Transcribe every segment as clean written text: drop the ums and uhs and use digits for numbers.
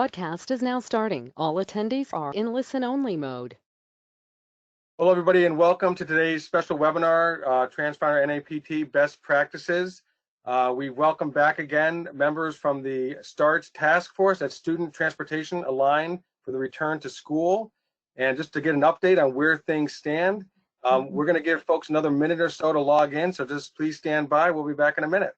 Podcast is now starting. All attendees are in listen-only mode. Hello, everybody, and welcome to today's special webinar, Transfinder-NAPT Best Practices. We welcome back again members from the STARTS Task Force, that's Student Transportation Aligned for the Return to School. And just to get an update on where things stand, we're going to give folks another minute or so to log in, so just please stand by. We'll be back in a minute.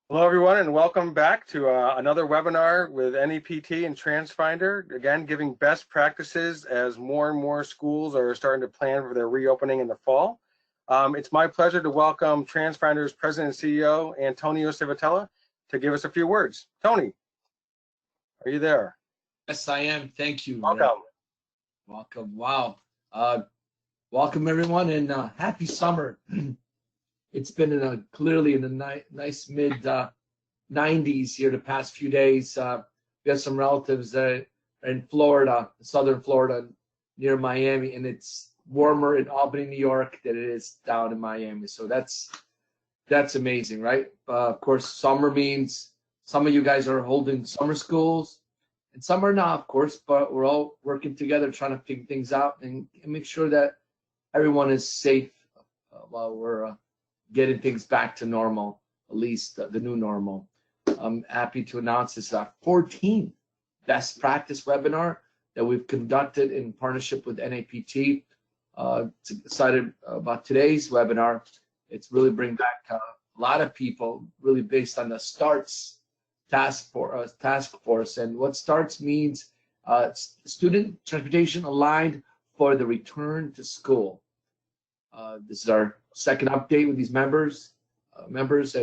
Hello, everyone, and welcome back to another webinar with NAPT and Transfinder. Again, giving best practices as more and more schools are starting to plan for their reopening in the fall. It's my pleasure to welcome Transfinder's President and CEO, Antonio Civitella, to give us a few words. Tony, are you there? Yes, I am. Thank you. Welcome. Welcome. Wow. Welcome, everyone, and happy summer. It's been clearly in the nice mid 90s here the past few days. We have some relatives in Florida, southern Florida, near Miami, and it's warmer in Albany, New York than it is down in Miami. So that's amazing, right? Of course, summer means some of you guys are holding summer schools, and some are not, of course, but we're all working together trying to figure things out and make sure that everyone is safe while we're getting things back to normal, at least the new normal. I'm happy to announce this 14th best practice webinar that we've conducted in partnership with NAPT. Excited about today's webinar. It's really bring back a lot of people, really based on the STARTS task force. And what STARTS means, Student Transportation Aligned for the Return to School. This is our second update with these members, and it's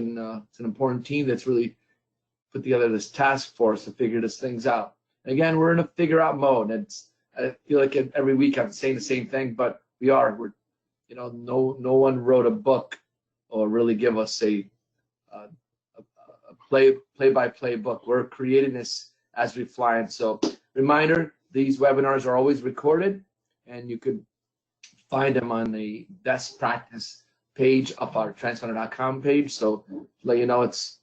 an important team that's really put together this task force to figure these things out. And again, we're in a figure out mode. I feel like every week I'm saying the same thing, but we're no one wrote a book or really give us a play-by-play book. We're creating this as we fly. And so, reminder: these webinars are always recorded, and you could find them on the best practice page of our Transfinder.com page. So let you know it's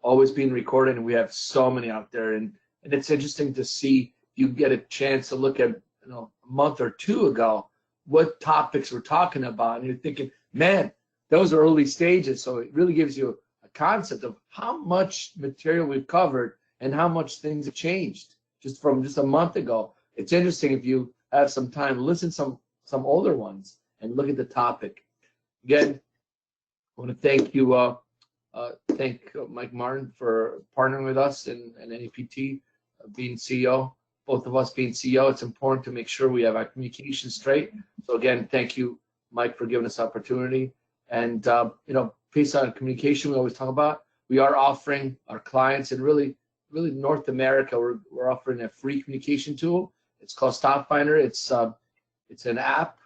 always being recorded, and we have so many out there. And it's interesting to see, you get a chance to look at a month or two ago what topics we're talking about, and you're thinking, man, those are early stages. So it really gives you a concept of how much material we've covered and how much things have changed from just a month ago. It's interesting, if you have some time, listen to some older ones and look at the topic. Again, I want to thank you, thank Mike Martin for partnering with us and NAPT being CEO. Both of us being CEO, it's important to make sure we have our communication straight. So again, thank you, Mike, for giving us opportunity. And based on communication we always talk about, we are offering our clients, and really North America, we're offering a free communication tool. It's called StopFinder. It's an app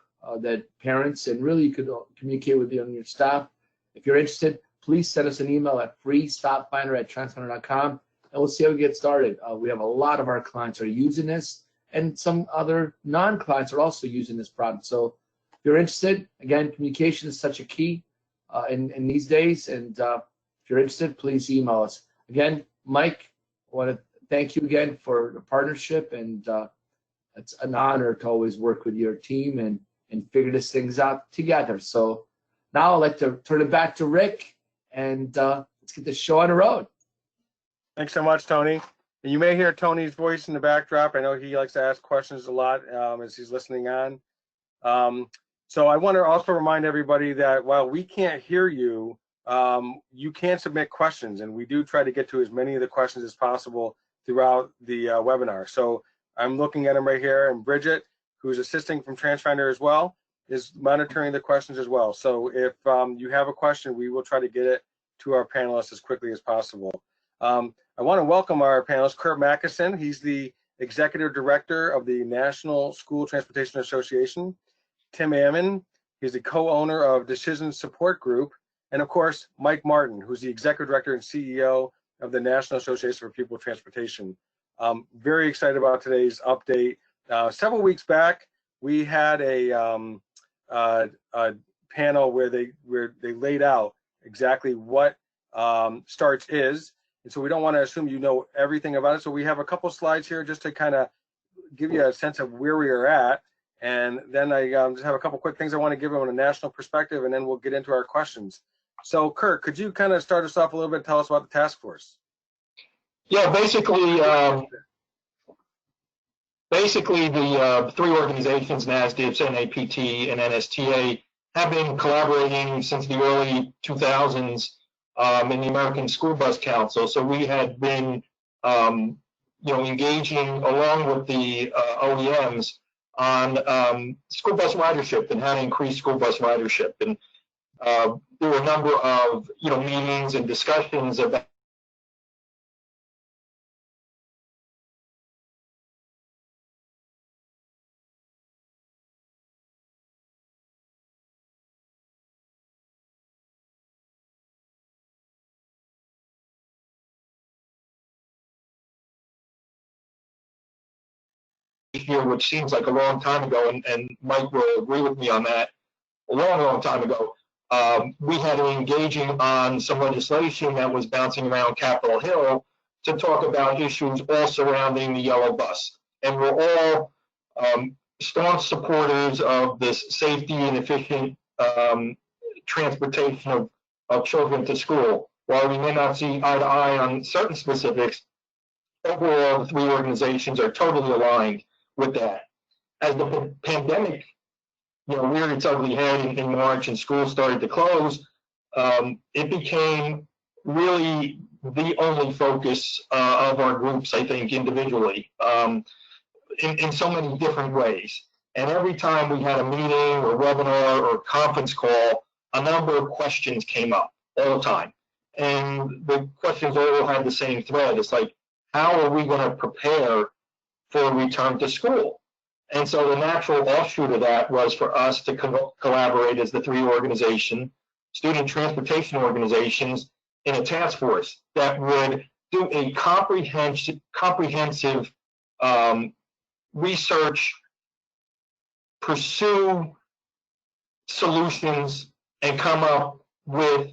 that parents, and really you could communicate with your staff. If you're interested, please send us an email at freestopfinder@transfinder.com, and we'll see how we get started. We have a lot of our clients are using this, and some other non-clients are also using this product. So if you're interested, again, communication is such a key in these days, and if you're interested, please email us. Again, Mike, I want to thank you again for the partnership, and it's an honor to always work with your team and figure these things out together. So now I'd like to turn it back to Rick, and let's get the show on the road. Thanks so much, Tony. And you may hear Tony's voice in the backdrop. I know he likes to ask questions a lot as he's listening on. So I want to also remind everybody that while we can't hear you, you can submit questions, and we do try to get to as many of the questions as possible throughout the webinar. So I'm looking at them right here, and Bridget, who's assisting from Transfinder as well, is monitoring the questions as well. So if you have a question, we will try to get it to our panelists as quickly as possible. I want to welcome our panelist, Curt Macysyn. He's the Executive Director of the National School Transportation Association. Tim Ammon, he's the co-owner of Decision Support Group. And of course, Mike Martin, who's the Executive Director and CEO of the National Association for Pupil Transportation. Very excited about today's update. Several weeks back, we had a panel where they laid out exactly what STARTS is. And so we don't want to assume you know everything about it. So we have a couple slides here just to kind of give you a sense of where we are at. And then I just have a couple quick things I want to give you on a national perspective, and then we'll get into our questions. So Curt, could you kind of start us off a little bit and tell us about the task force? Yeah, basically the three organizations, NASDPTS, NAPT, and NSTA, have been collaborating since the early 2000s in the American School Bus Council. So we had been, engaging along with the OEMs on school bus ridership and how to increase school bus ridership. And there were a number of, meetings and discussions about here, which seems like a long time ago, and Mike will agree with me on that, a long time ago. We had been engaging on some legislation that was bouncing around Capitol Hill to talk about issues all surrounding the yellow bus. And we're all staunch supporters of this safety and efficient transportation of children to school. While we may not see eye to eye on certain specifics, overall, the three organizations are totally aligned with that. As the pandemic, reared its ugly head in March and schools started to close, it became really the only focus of our groups, I think, individually, in so many different ways. And every time we had a meeting or webinar or conference call, a number of questions came up all the time. And the questions all had the same thread. It's like, how are we going to prepare for a return to school? And so the natural offshoot of that was for us to collaborate as the three student transportation organizations, in a task force that would do a comprehensive research, pursue solutions, and come up with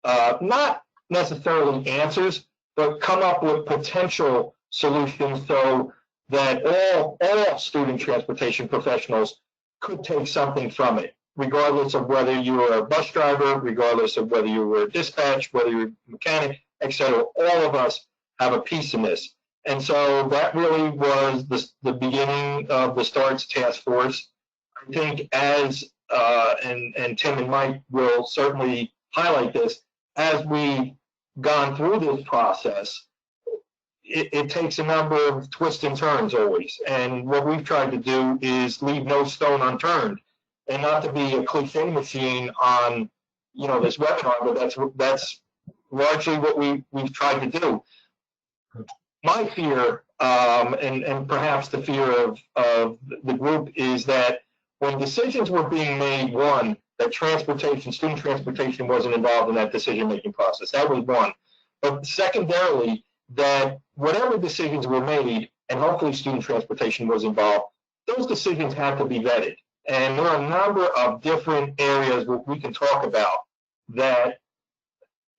not necessarily answers, but come up with potential solutions so that all student transportation professionals could take something from it, regardless of whether you were a bus driver, regardless of whether you were a dispatch, whether you were a mechanic, etc. All of us have a piece in this. And so that really was the beginning of the STARTS task force. I think as, and Tim and Mike will certainly highlight this, as we've gone through this process, it takes a number of twists and turns always. And what we've tried to do is leave no stone unturned, and not to be a cliche machine on, this webinar, but that's largely what we've tried to do. My fear, and perhaps the fear of the group, is that when decisions were being made, one, that student transportation wasn't involved in that decision-making process. That was one. But secondarily, that whatever decisions were made, and hopefully student transportation was involved, those decisions have to be vetted. And there are a number of different areas that we can talk about that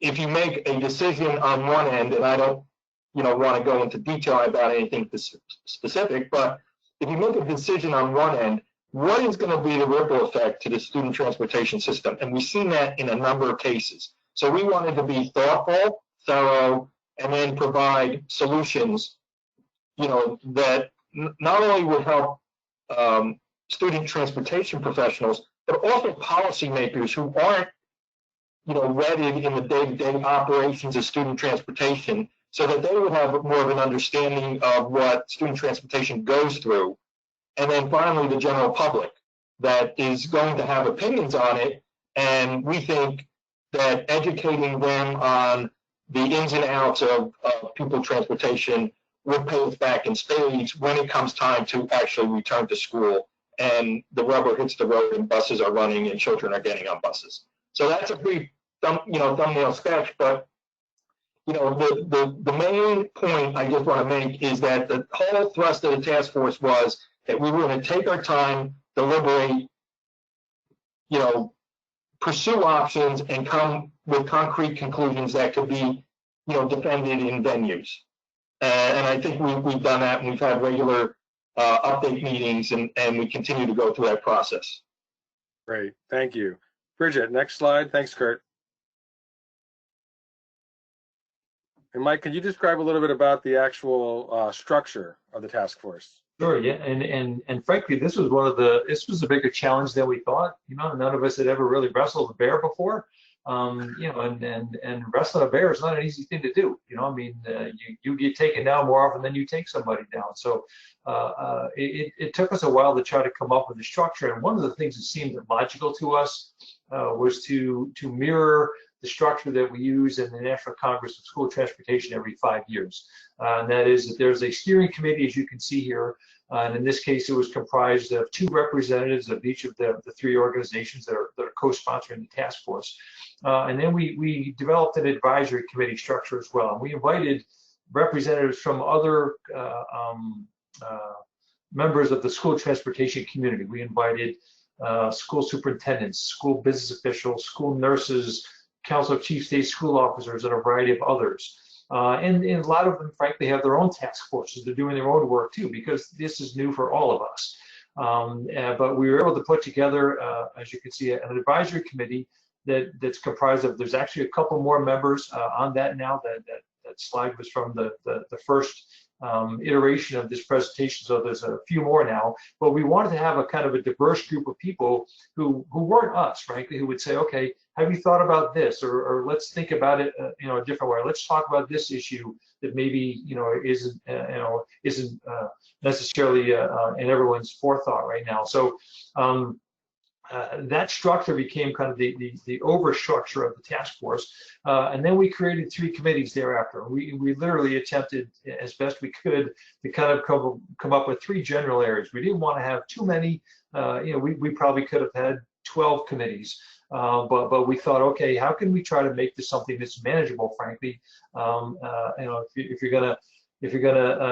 if you make a decision on one end, and I don't want to go into detail about anything specific, but if you make a decision on one end, what is going to be the ripple effect to the student transportation system? And we've seen that in a number of cases. So we wanted to be thoughtful, thorough, and then provide solutions, that not only would help student transportation professionals, but also policymakers who aren't, wedded in the day-to-day operations of student transportation, so that they would have more of an understanding of what student transportation goes through. And then finally, the general public. that is going to have opinions on it, and we think that educating them on the ins and outs of pupil transportation will pay us back in spades when it comes time to actually return to school and the rubber hits the road and buses are running and children are getting on buses. So that's a brief thumbnail sketch, but the main point I just want to make is that the whole thrust of the task force was that we were going to take our time, deliberate, pursue options, and come with concrete conclusions that could be, defended in venues. And I think we've done that, and we've had regular update meetings, and we continue to go through that process. Great, thank you. Bridget, next slide. Thanks, Curt. And Mike, could you describe a little bit about the actual structure of the task force? Sure, yeah, and frankly, this was a bigger challenge than we thought. None of us had ever really wrestled a bear before. And wrestling a bear is not an easy thing to do. You get taken down more often than you take somebody down. So it took us a while to try to come up with a structure. And one of the things that seemed logical to us was to mirror the structure that we use in the National Congress of School Transportation every 5 years. And that is that there's a steering committee, as you can see here. And in this case, it was comprised of 2 representatives of each of the 3 organizations that are co-sponsoring the task force. And then we developed an advisory committee structure as well. And we invited representatives from other members of the school transportation community. We invited school superintendents, school business officials, school nurses, Council of Chief State School Officers, and a variety of others. And a lot of them, frankly, have their own task forces. They're doing their own work too, because this is new for all of us. But we were able to put together, as you can see, an advisory committee that's comprised of, there's actually a couple more members on that now. That slide was from the first iteration of this presentation, so there's a few more now. But we wanted to have a kind of a diverse group of people who weren't us, frankly, who would say, okay, have you thought about this, or let's think about it a different way. Let's talk about this issue that maybe isn't necessarily in everyone's forethought right now. So that structure became kind of the overstructure of the task force, and then we created 3 committees thereafter. We literally attempted as best we could to kind of come up with 3 general areas. We didn't want to have too many. We probably could have had 12 committees, but we thought, okay, how can we try to make this something that's manageable? Frankly, if you're gonna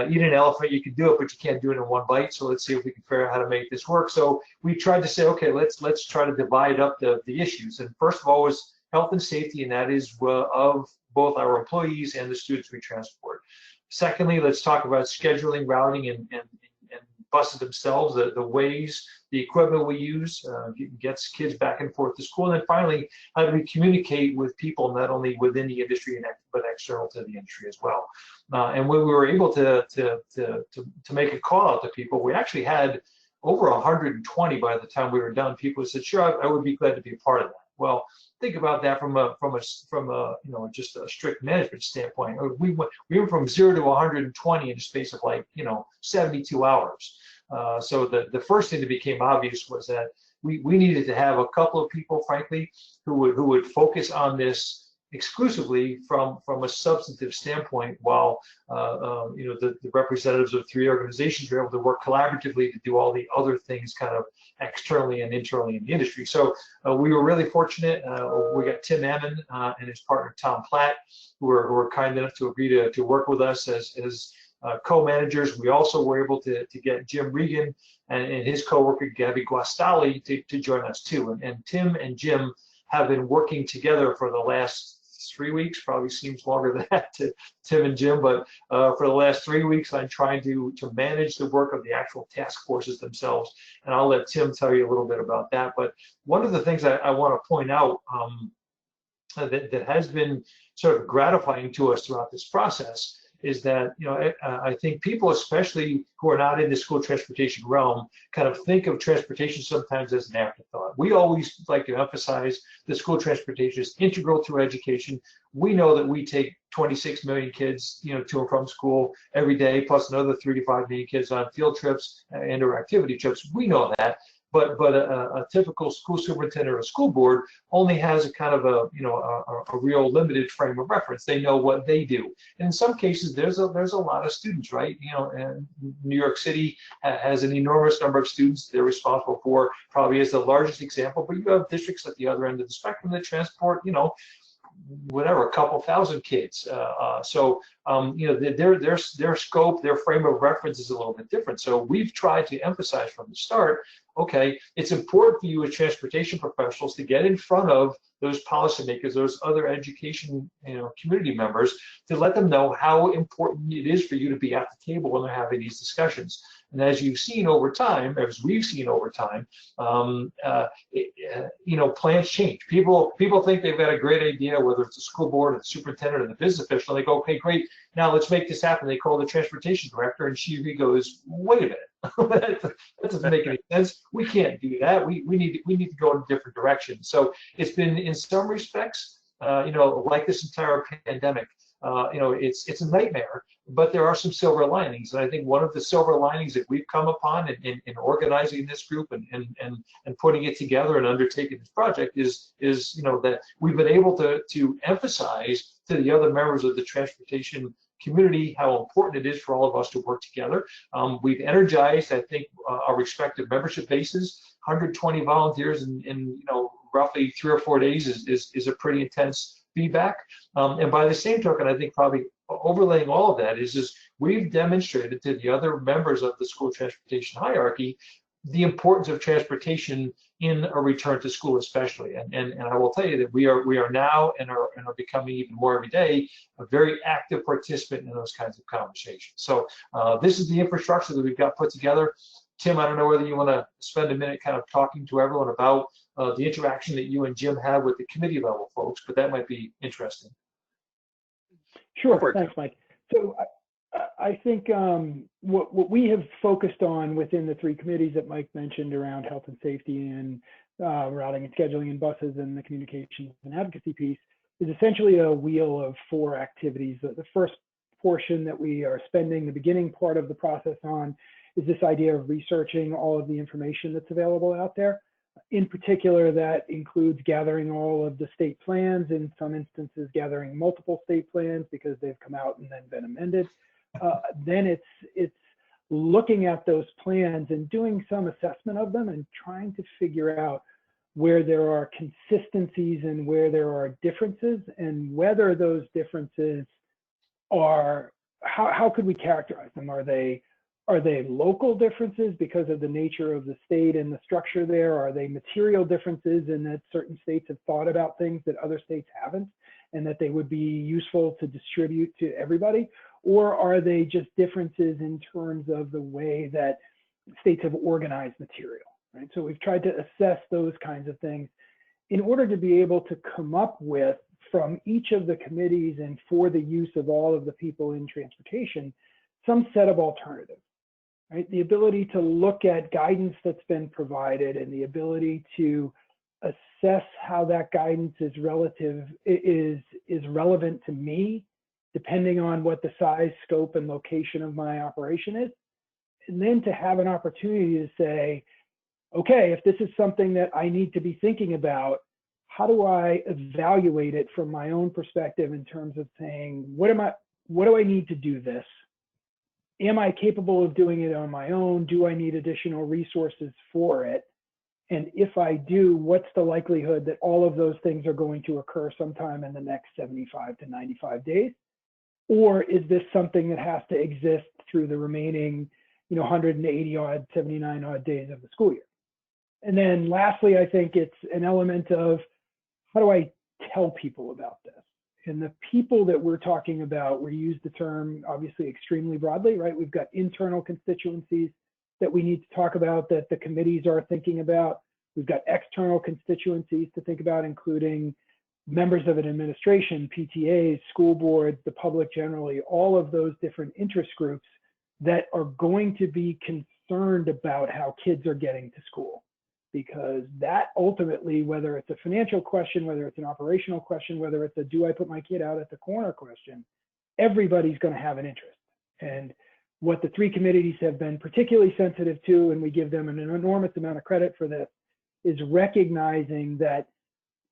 eat an elephant, you can do it, but you can't do it in one bite. So let's see if we can figure out how to make this work. So we tried to say, okay, let's try to divide up the issues. And first of all was health and safety, and that is of both our employees and the students we transport. Secondly, let's talk about scheduling, routing, and buses themselves, the ways, the equipment we use gets kids back and forth to school. And then finally, how do we communicate with people not only within the industry but external to the industry as well. And when we were able to make a call out to people, we actually had over 120 by the time we were done. People said, "Sure, I would be glad to be a part of that." Well, think about that from a just a strict management standpoint. We went from 0 to 120 in a space of 72 hours. So the first thing that became obvious was that we needed to have a couple of people, frankly, who would focus on this exclusively from a substantive standpoint, while the representatives of 3 organizations were able to work collaboratively to do all the other things kind of externally and internally in the industry. So we were really fortunate. We got Tim Ammon and his partner Tom Platt, who were kind enough to agree to work with us as co-managers. We also were able to get Jim Regan and his co-worker Gabby Guastali to join us too. And Tim and Jim have been working together for the last 3 weeks, probably seems longer than that to Tim and Jim, but for the last 3 weeks, I'm trying to manage the work of the actual task forces themselves, and I'll let Tim tell you a little bit about that. But one of the things I want to point out that has been sort of gratifying to us throughout this process is that, I think people, especially who are not in the school transportation realm, kind of think of transportation sometimes as an afterthought. We always like to emphasize that school transportation is integral to education. We know that we take 26 million kids, to and from school every day, plus another 3 to 5 million kids on field trips and or activity trips. We know that. but a typical school superintendent or school board only has a kind of a real limited frame of reference. They know what they do. And in some cases, there's a lot of students, right? And New York City has an enormous number of students they're responsible for, probably as the largest example, but you have districts at the other end of the spectrum that transport, whatever, a couple thousand kids. Their scope, their frame of reference is a little bit different. So we've tried to emphasize from the start, okay, it's important for you as transportation professionals to get in front of those policymakers, those other education, community members, to let them know how important it is for you to be at the table when they're having these discussions. And as you've seen over time, as we've seen over time, plans change. People think they've got a great idea, whether it's the school board or the superintendent or the business official. They go, okay, great, now let's make this happen. They call the transportation director, and she goes, wait a minute, that doesn't make any sense. We can't do that. We need to go in a different direction. So it's been, in some respects, like this entire pandemic, it's a nightmare, but there are some silver linings. And I think one of the silver linings that we've come upon in organizing this group and putting it together and undertaking this project is that we've been able to emphasize to the other members of the transportation community how important it is for all of us to work together. We've energized, I think, our respective membership bases. 120 volunteers in roughly 3 or 4 days is a pretty intense feedback. And by the same token, I think probably overlaying all of that is we've demonstrated to the other members of the school transportation hierarchy the importance of transportation in a return to school, especially. And I will tell you that we are now and are becoming even more every day a very active participant in those kinds of conversations. So this is the infrastructure that we've got put together. Tim, I don't know whether you want to spend a minute kind of talking to everyone about the interaction that you and Jim have with the committee level folks, but that might be interesting. Sure, thanks, Mike. So I think what we have focused on within the 3 committees that Mike mentioned around health and safety and routing and scheduling in buses and the communications and advocacy piece is essentially a wheel of 4 activities. The first portion that we are spending the beginning part of the process on is this idea of researching all of the information that's available out there. In particular, that includes gathering all of the state plans, in some instances gathering multiple state plans because they've come out and then been amended. Then it's looking at those plans and doing some assessment of them and trying to figure out where there are consistencies and where there are differences, and whether those differences are, how could we characterize them? Are they local differences because of the nature of the state and the structure there? Are they material differences in that certain states have thought about things that other states haven't and that they would be useful to distribute to everybody? Or are they just differences in terms of the way that states have organized material, right? So we've tried to assess those kinds of things in order to be able to come up with, from each of the committees and for the use of all of the people in transportation, some set of alternatives. Right? The ability to look at guidance that's been provided and the ability to assess how that guidance is relevant to me, depending on what the size, scope, and location of my operation is. And then to have an opportunity to say, okay, if this is something that I need to be thinking about, how do I evaluate it from my own perspective in terms of saying, what do I need to do this? Am I capable of doing it on my own? Do I need additional resources for it? And if I do, what's the likelihood that all of those things are going to occur sometime in the next 75 to 95 days? Or is this something that has to exist through the remaining 180 odd, 79 odd days of the school year? And then lastly, I think it's an element of, how do I tell people about this? And the people that we're talking about, we use the term obviously extremely broadly, right? We've got internal constituencies that we need to talk about, that the committees are thinking about. We've got external constituencies to think about, including members of an administration, PTAs, school boards, the public generally, all of those different interest groups that are going to be concerned about how kids are getting to school. Because that ultimately, whether it's a financial question, whether it's an operational question, whether it's a do I put my kid out at the corner question, everybody's going to have an interest. And what the three committees have been particularly sensitive to, and we give them an enormous amount of credit for this, is recognizing that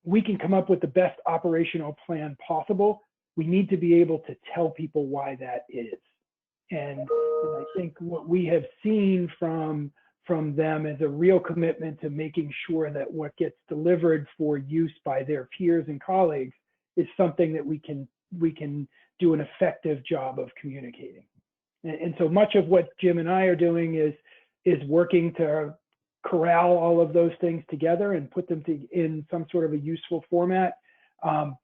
we can come up with the best operational plan possible. We need to be able to tell people why that is. And I think what we have seen from them is a real commitment to making sure that what gets delivered for use by their peers and colleagues is something that we can do an effective job of communicating. And so much of what Jim and I are doing is working to corral all of those things together and put them in some sort of a useful format,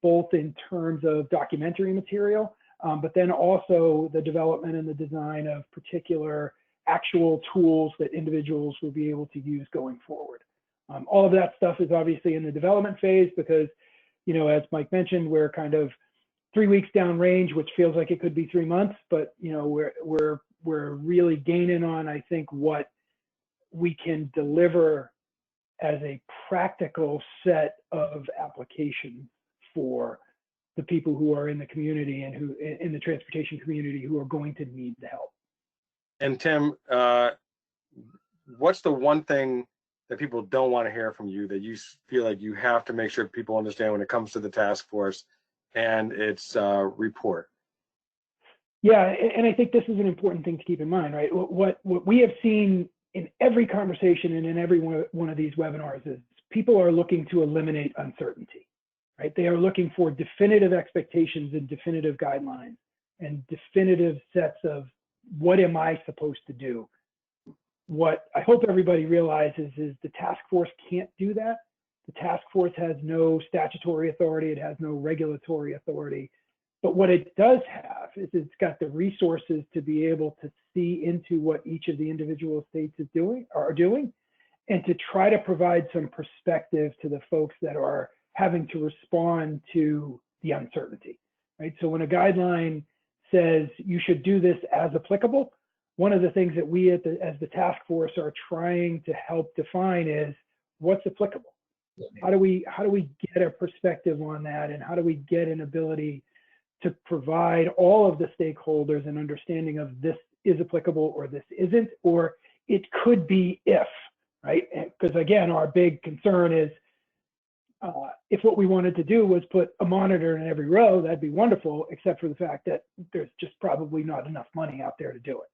both in terms of documentary material, but then also the development and the design of particular actual tools that individuals will be able to use going forward. All of that stuff is obviously in the development phase because, you know, as Mike mentioned, we're kind of 3 weeks downrange, which feels like it could be 3 months, but you know, we're really gaining on, I think, what we can deliver as a practical set of applications for the people who are in the community and who in the transportation community who are going to need the help. And Tim, what's the one thing that people don't want to hear from you that you feel like you have to make sure people understand when it comes to the task force and its report? Yeah, and I think this is an important thing to keep in mind, right? What we have seen in every conversation and in every one of these webinars is people are looking to eliminate uncertainty, right? They are looking for definitive expectations and definitive guidelines and definitive sets of what am I supposed to do? What I hope everybody realizes is the task force can't do that. The task force has no statutory authority. It has no regulatory authority. But what it does have is it's got the resources to be able to see into what each of the individual states are doing, and to try to provide some perspective to the folks that are having to respond to the uncertainty, right? So when a guideline says you should do this as applicable, one of the things that we as the task force are trying to help define is what's applicable. How do we get a perspective on that, and how do we get an ability to provide all of the stakeholders an understanding of this is applicable or this isn't, or it could be if, right? Because again, our big concern is if what we wanted to do was put a monitor in every row, that'd be wonderful, except for the fact that there's just probably not enough money out there to do it.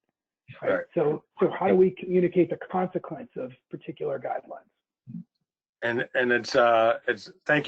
Right? So how do we communicate the consequence of particular guidelines? And it's thank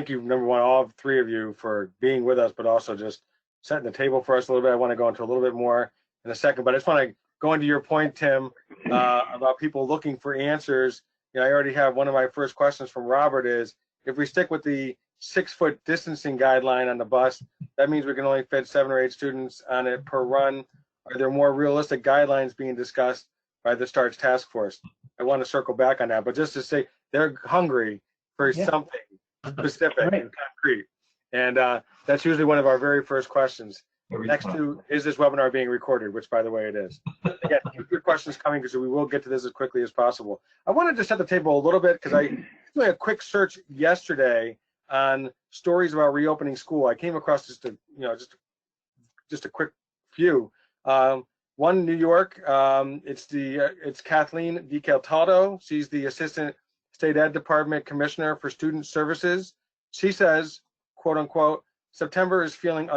you number one, all three of you for being with us, but also just setting the table for us a little bit. I want to go into a little bit more in a second, but I just want to go into your point, Tim, about people looking for answers. You know, I already have one of my first questions from Robert is, if we stick with the 6-foot distancing guideline on the bus, that means we can only fit 7 or 8 students on it per run. Are there more realistic guidelines being discussed by the STARTS task force? I want to circle back on that, but just to say they're hungry for something specific and concrete. And that's usually one of our very first questions. Next to, is this webinar being recorded? Which, by the way, it is. Again, keep your questions coming because we will get to this as quickly as possible. I wanted to set the table a little bit because I did a quick search yesterday on stories about reopening school. I came across just a quick few. One, New York. It's Kathleen DiCaltado. She's the Assistant State Ed Department Commissioner for Student Services. She says, quote unquote, September is feeling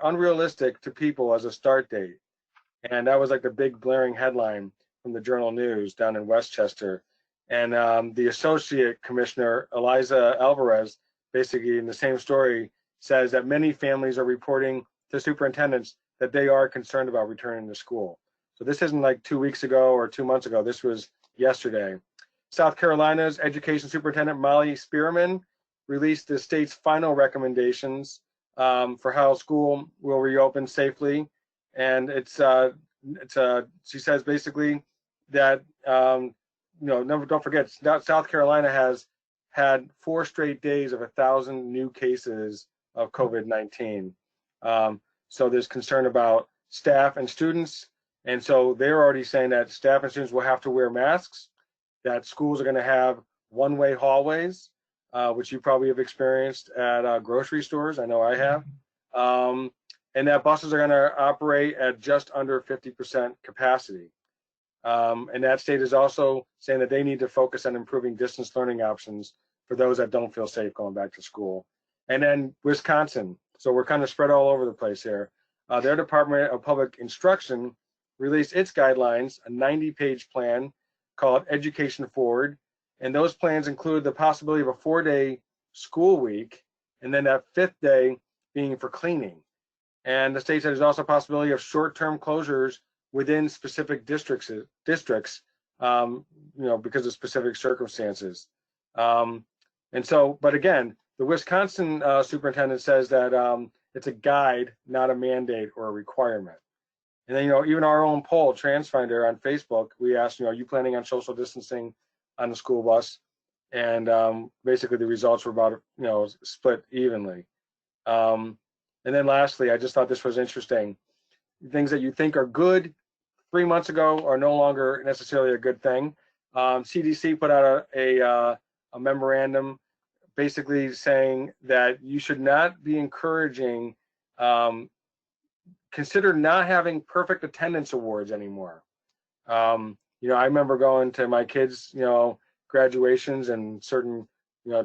unrealistic to people as a start date. And that was like the big blaring headline from the Journal News down in Westchester. And the Associate Commissioner, Eliza Alvarez, basically in the same story, says that many families are reporting to superintendents that they are concerned about returning to school. So this isn't like 2 weeks ago or 2 months ago. This was yesterday. South Carolina's Education Superintendent Molly Spearman released the state's final recommendations for how school will reopen safely. And she says basically that, don't forget, South Carolina has had 4 straight days of 1,000 new cases of COVID-19. So there's concern about staff and students. And so they're already saying that staff and students will have to wear masks, that schools are going to have one-way hallways, which you probably have experienced at grocery stores. I know I have. and that buses are going to operate at just under 50% capacity. And that state is also saying that they need to focus on improving distance learning options for those that don't feel safe going back to school. And then Wisconsin, so we're kind of spread all over the place here. Their Department of Public Instruction released its guidelines, a 90-page plan called Education Forward. And those plans include the possibility of a 4-day school week, and then that 5th day being for cleaning. And the state said there's also a possibility of short-term closures within specific districts, because of specific circumstances. And so, but again, the Wisconsin superintendent says that it's a guide, not a mandate or a requirement. And then, even our own poll, Transfinder on Facebook, we asked, are you planning on social distancing on the school bus? And basically the results were about, split evenly. And then lastly, I just thought this was interesting. Things that you think are good 3 months ago are no longer necessarily a good thing. CDC put out a memorandum basically saying that you should not be encouraging, consider not having perfect attendance awards anymore. I remember going to my kids, graduations, and certain,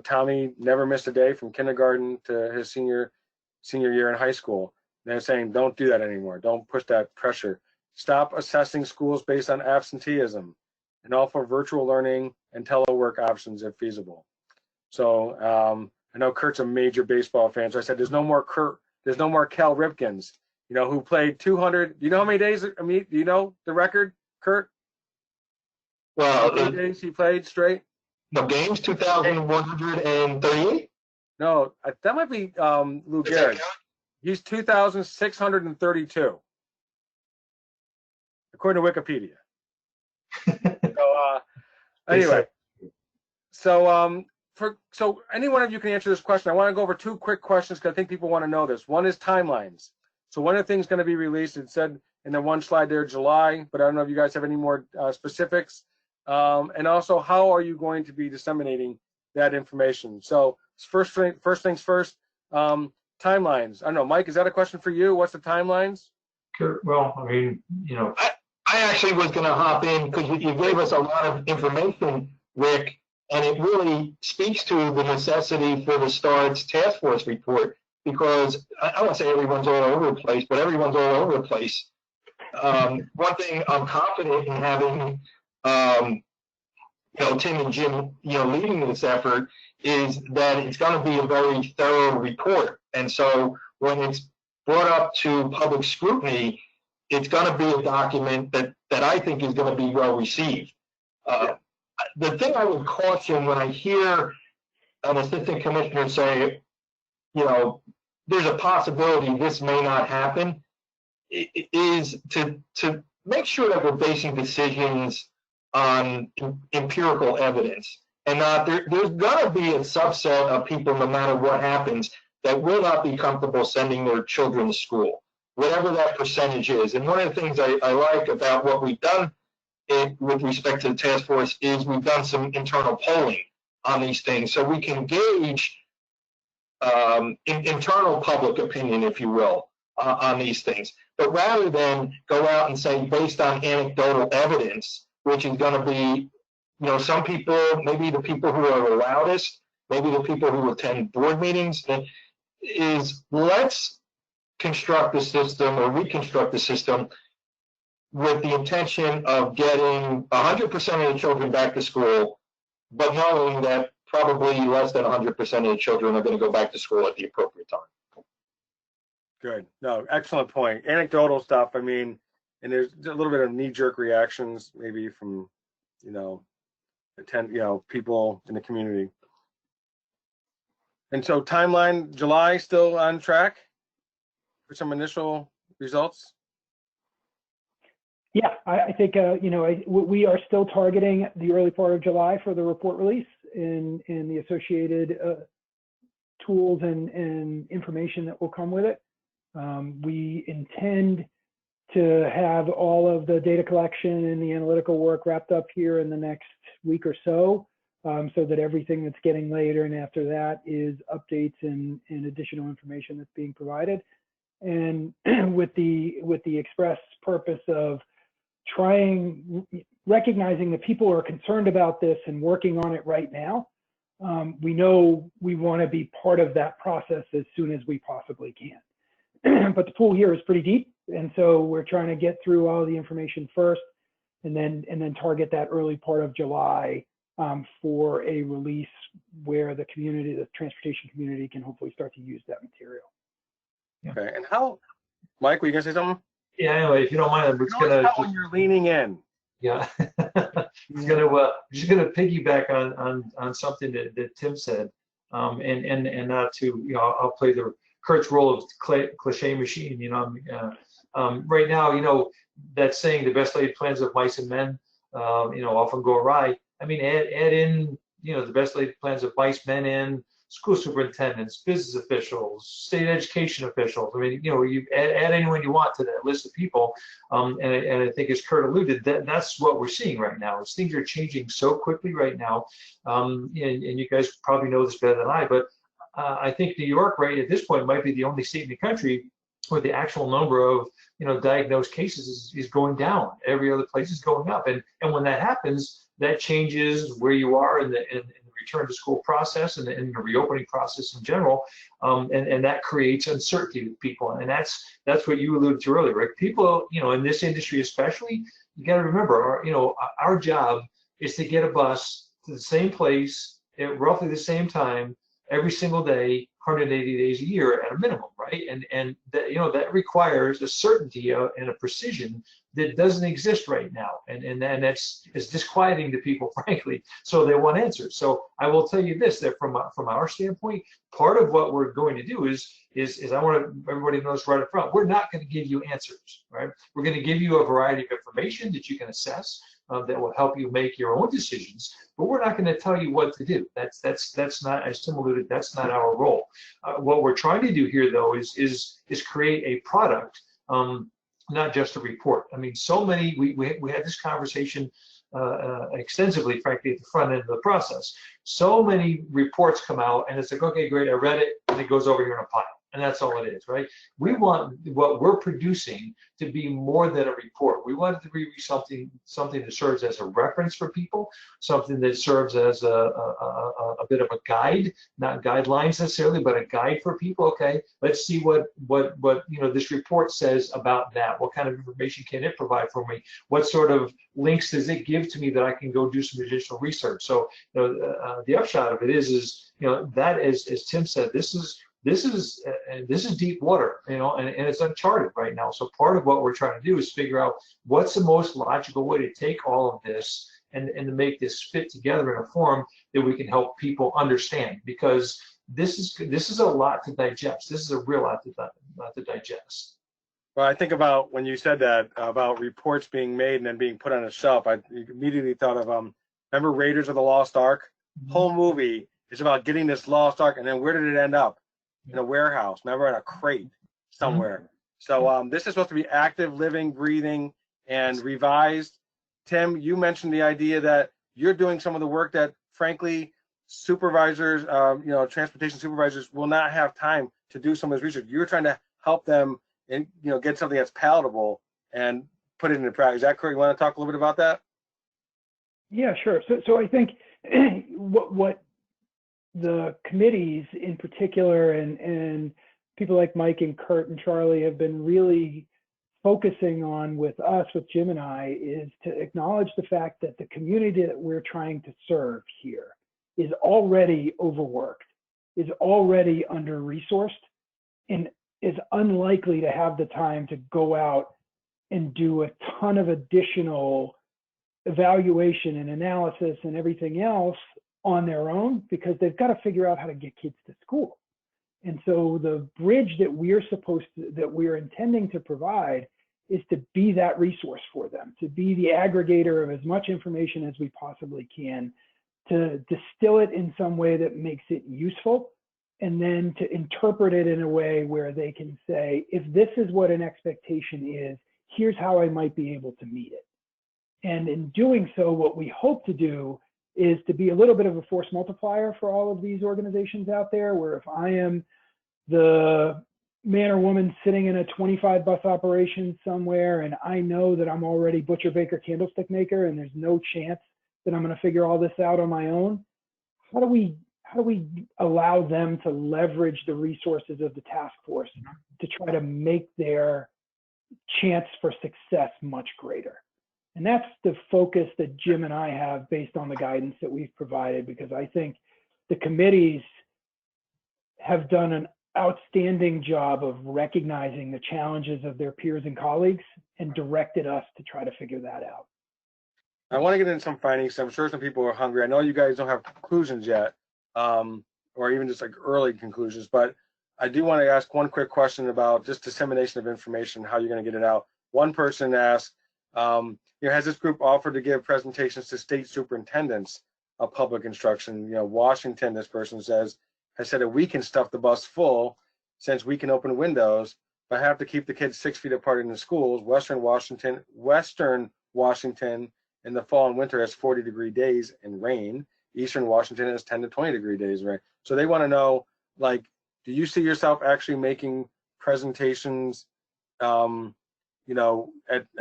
Tommy never missed a day from kindergarten to his senior year in high school. They're saying, don't do that anymore. Don't push that pressure. Stop assessing schools based on absenteeism, and offer virtual learning and telework options if feasible. So I know Curt's a major baseball fan, so I said, there's no more Cal Ripkins, who played 200. Do you know how many days? Do you know the record, Curt? Well, how many days he played straight? No games, 2,138. No, that might be Lou Gehrig. He's 2,632, according to Wikipedia. So anyway, so any one of you can answer this question. I want to go over 2 quick questions because I think people want to know this. One is timelines. So when are things going to be released? It said in the one slide there, July, but I don't know if you guys have any more specifics. And also, how are you going to be disseminating that information? So first things first, timelines. I don't know, Mike, is that a question for you? What's the timelines? Well, I actually was going to hop in because you gave us a lot of information, Rick, and it really speaks to the necessity for the START's task force report, because I won't say everyone's all over the place, but everyone's all over the place. One thing I'm confident in having, Tim and Jim, leading this effort, is that it's going to be a very thorough report. And so when it's brought up to public scrutiny, it's going to be a document that I think is going to be well received. The thing I would caution when I hear an assistant commissioner say, there's a possibility this may not happen, is to make sure that we're basing decisions on empirical evidence, and not there's going to be a subset of people, no matter what happens, that will not be comfortable sending their children to school, whatever that percentage is. And one of the things I like about what we've done with respect to the task force is we've done some internal polling on these things, so we can gauge internal public opinion, if you will, on these things. But rather than go out and say, based on anecdotal evidence, which is going to be, some people, maybe the people who are the loudest, maybe the people who attend board meetings, is let's construct the system or reconstruct the system with the intention of getting 100% of the children back to school, but knowing that probably less than 100% of the children are going to go back to school at the appropriate time. Good. No, excellent point. Anecdotal stuff, and there's a little bit of knee-jerk reactions, maybe from, people in the community. And so timeline, July, still on track for some initial results? Yeah, I think, we are still targeting the early part of July for the report release and the associated tools and information that will come with it. We intend to have all of the data collection and the analytical work wrapped up here in the next week or so, so that everything that's getting later and after that is updates and additional information that's being provided. and with the express purpose of recognizing that people are concerned about this and working on it right now. We know we want to be part of that process as soon as we possibly can. But the pool here is pretty deep, and so we're trying to get through all the information first, and then target that early part of July for a release where the transportation community, can hopefully start to use that material. Okay, and how, Mike, were you gonna say something? Yeah, anyway, if you don't mind, I'm just gonna. When you're leaning in. Yeah, just gonna piggyback on something that Tim said, and not to, I'll play the Curt's role of cliche machine. Right now, that saying, the best laid plans of mice and men, often go awry. I mean, add in, the best laid plans of mice, men, and school superintendents, business officials, state education officials. I mean, you add anyone you want to that list of people. And I think, as Curt alluded, that's what we're seeing right now. Is things are changing so quickly right now. And you guys probably know this better than I, but I think New York, right at this point, might be the only state in the country where the actual number of diagnosed cases is going down. Every other place is going up. And when that happens, that changes where you are in the return to school process and in the reopening process in general, and that creates uncertainty with people. And that's what you alluded to earlier, right? People, in this industry especially, you got to remember, our job is to get a bus to the same place at roughly the same time every single day, 180 days a year at a minimum, right? And that, that requires a certainty and a precision that doesn't exist right now, and that's disquieting to people, frankly. So they want answers. So I will tell you this: that from our standpoint, part of what we're going to do is I want everybody to know this right up front. We're not going to give you answers, right? We're going to give you a variety of information that you can assess, that will help you make your own decisions. But we're not going to tell you what to do. That's not, as Tim alluded, that's not our role. What we're trying to do here, though, is create a product, not just a report. I mean, so many, we had this conversation extensively, frankly, at the front end of the process. So many reports come out, and it's like, okay, great, I read it, and it goes over here in a pile. And that's all it is, right? We want what we're producing to be more than a report. We want it to be something that serves as a reference for people, something that serves as a bit of a guide, not guidelines necessarily, but a guide for people. Okay, let's see what this report says about that. What kind of information can it provide for me? What sort of links does it give to me that I can go do some additional research? So the upshot of it is that, as Tim said, this is deep water, and it's uncharted right now. So part of what we're trying to do is figure out what's the most logical way to take all of this and to make this fit together in a form that we can help people understand, because this is a lot to digest. This is a real lot to digest. Well, I think about when you said that about reports being made and then being put on a shelf, I immediately thought of remember Raiders of the Lost Ark? Mm-hmm. Whole movie is about getting this Lost Ark, and then where did it end up? In a warehouse, remember, in a crate somewhere. Mm-hmm. So this is supposed to be active, living, breathing, and revised. Tim, you mentioned the idea that you're doing some of the work that, frankly, supervisors, transportation supervisors will not have time to do some of this research. You're trying to help them and get something that's palatable and put it into practice. Is that correct? You want to talk a little bit about that? Yeah, sure. So I think what the committees in particular, and people like Mike and Curt and Charlie have been really focusing on with us, with Jim and I, is to acknowledge the fact that the community that we're trying to serve here is already overworked, is already under-resourced, and is unlikely to have the time to go out and do a ton of additional evaluation and analysis and everything else on their own, because they've got to figure out how to get kids to school. And so the bridge that we're intending to provide is to be that resource for them, to be the aggregator of as much information as we possibly can, to distill it in some way that makes it useful, and then to interpret it in a way where they can say, if this is what an expectation is, here's how I might be able to meet it. And in doing so, what we hope to do is to be a little bit of a force multiplier for all of these organizations out there, where if I am the man or woman sitting in a 25 bus operation somewhere, and I know that I'm already butcher, baker, candlestick maker, and there's no chance that I'm going to figure all this out on my own. How do we allow them to leverage the resources of the task force to try to make their chance for success much greater? And that's the focus that Jim and I have based on the guidance that we've provided, because I think the committees have done an outstanding job of recognizing the challenges of their peers and colleagues and directed us to try to figure that out. I want to get into some findings. I'm sure some people are hungry. I know you guys don't have conclusions yet, or even just like early conclusions, but I do want to ask one quick question about just dissemination of information, how you're going to get it out. One person asked, has this group offered to give presentations to state superintendents of public instruction? Washington, this person says, has said that we can stuff the bus full since we can open windows, but have to keep the kids 6 feet apart in the schools. Western Washington in the fall and winter has 40-degree days and rain. Eastern Washington has 10 to 20-degree days and rain. So they want to know, like, do you see yourself actually making presentations, at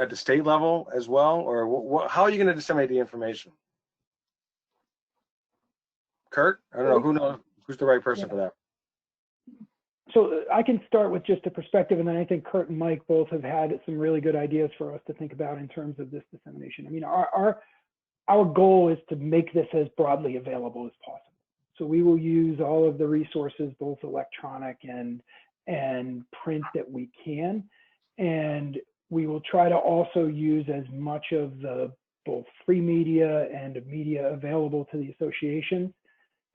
the state level as well, or how are you going to disseminate the information? Curt, I don't know, who knows who's the right person for that. So I can start with just a perspective, and then I think Curt and Mike both have had some really good ideas for us to think about in terms of this dissemination. I mean, our goal is to make this as broadly available as possible. So we will use all of the resources, both electronic and print, that we can, and we will try to also use as much of the both free media and media available to the associations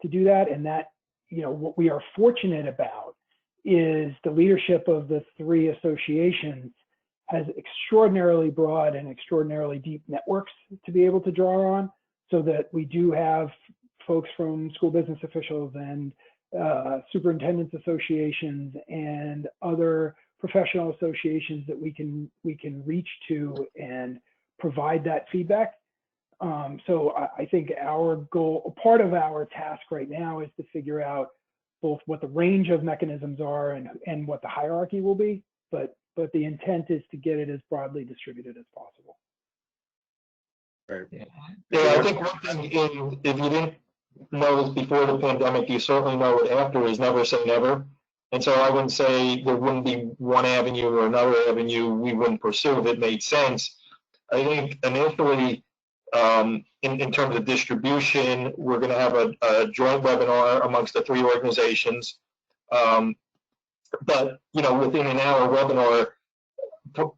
to do that. And that, what we are fortunate about is the leadership of the three associations has extraordinarily broad and extraordinarily deep networks to be able to draw on, so that we do have folks from school business officials and superintendents associations and other professional associations that we can reach to and provide that feedback. So I think our goal, part of our task right now, is to figure out both what the range of mechanisms are and what the hierarchy will be, but the intent is to get it as broadly distributed as possible. Right. Yeah, I think one thing, if you didn't know this before the pandemic, you certainly know it after, is never say never. And so I wouldn't say there wouldn't be one avenue or another avenue we wouldn't pursue if it made sense. I think initially, in terms of distribution, we're going to have a joint webinar amongst the three organizations. But, within an hour webinar, how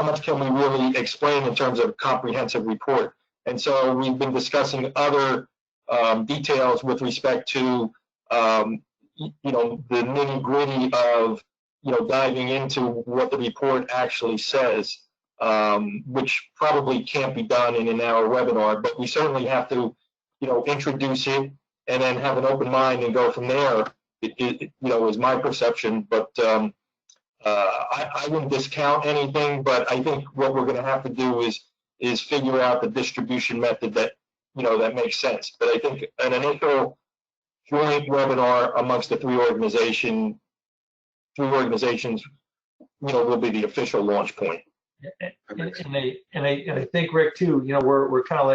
much can we really explain in terms of a comprehensive report? And so we've been discussing other details with respect to, the nitty-gritty of, diving into what the report actually says, which probably can't be done in an hour webinar, but we certainly have to, introduce it and then have an open mind and go from there. Is my perception, but I wouldn't discount anything, but I think what we're going to have to do is figure out the distribution method that, that makes sense. But I think an initial joint webinar amongst the three organizations, will be the official launch point. And I think, Rick, too, we're kind of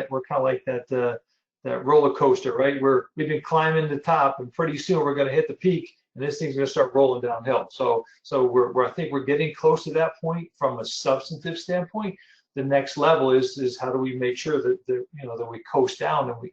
like that roller coaster, right? We've been climbing the top, and pretty soon we're going to hit the peak, and this thing's going to start rolling downhill. So I think we're getting close to that point from a substantive standpoint. The next level is how do we make sure that that we coast down and we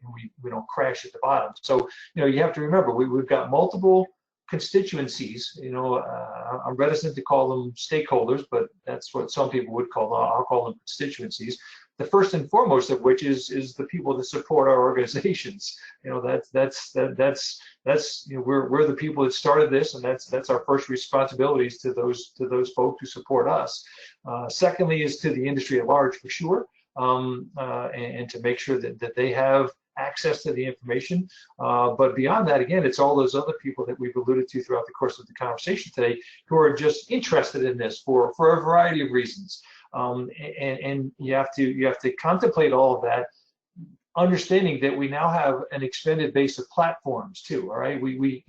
don't crash at the bottom. So you have to remember we've got multiple constituencies. I'm reticent to call them stakeholders, but that's what some people would call them. I'll call them constituencies. The first and foremost of which is the people that support our organizations. That's we're the people that started this, and that's our first responsibilities to those folks who support us. Secondly is to the industry at large, for sure, and to make sure that they have access to the information. But beyond that, again, it's all those other people that we've alluded to throughout the course of the conversation today who are just interested in this for a variety of reasons. And you have to contemplate all of that understanding that we now have an expanded base of platforms too. All right, we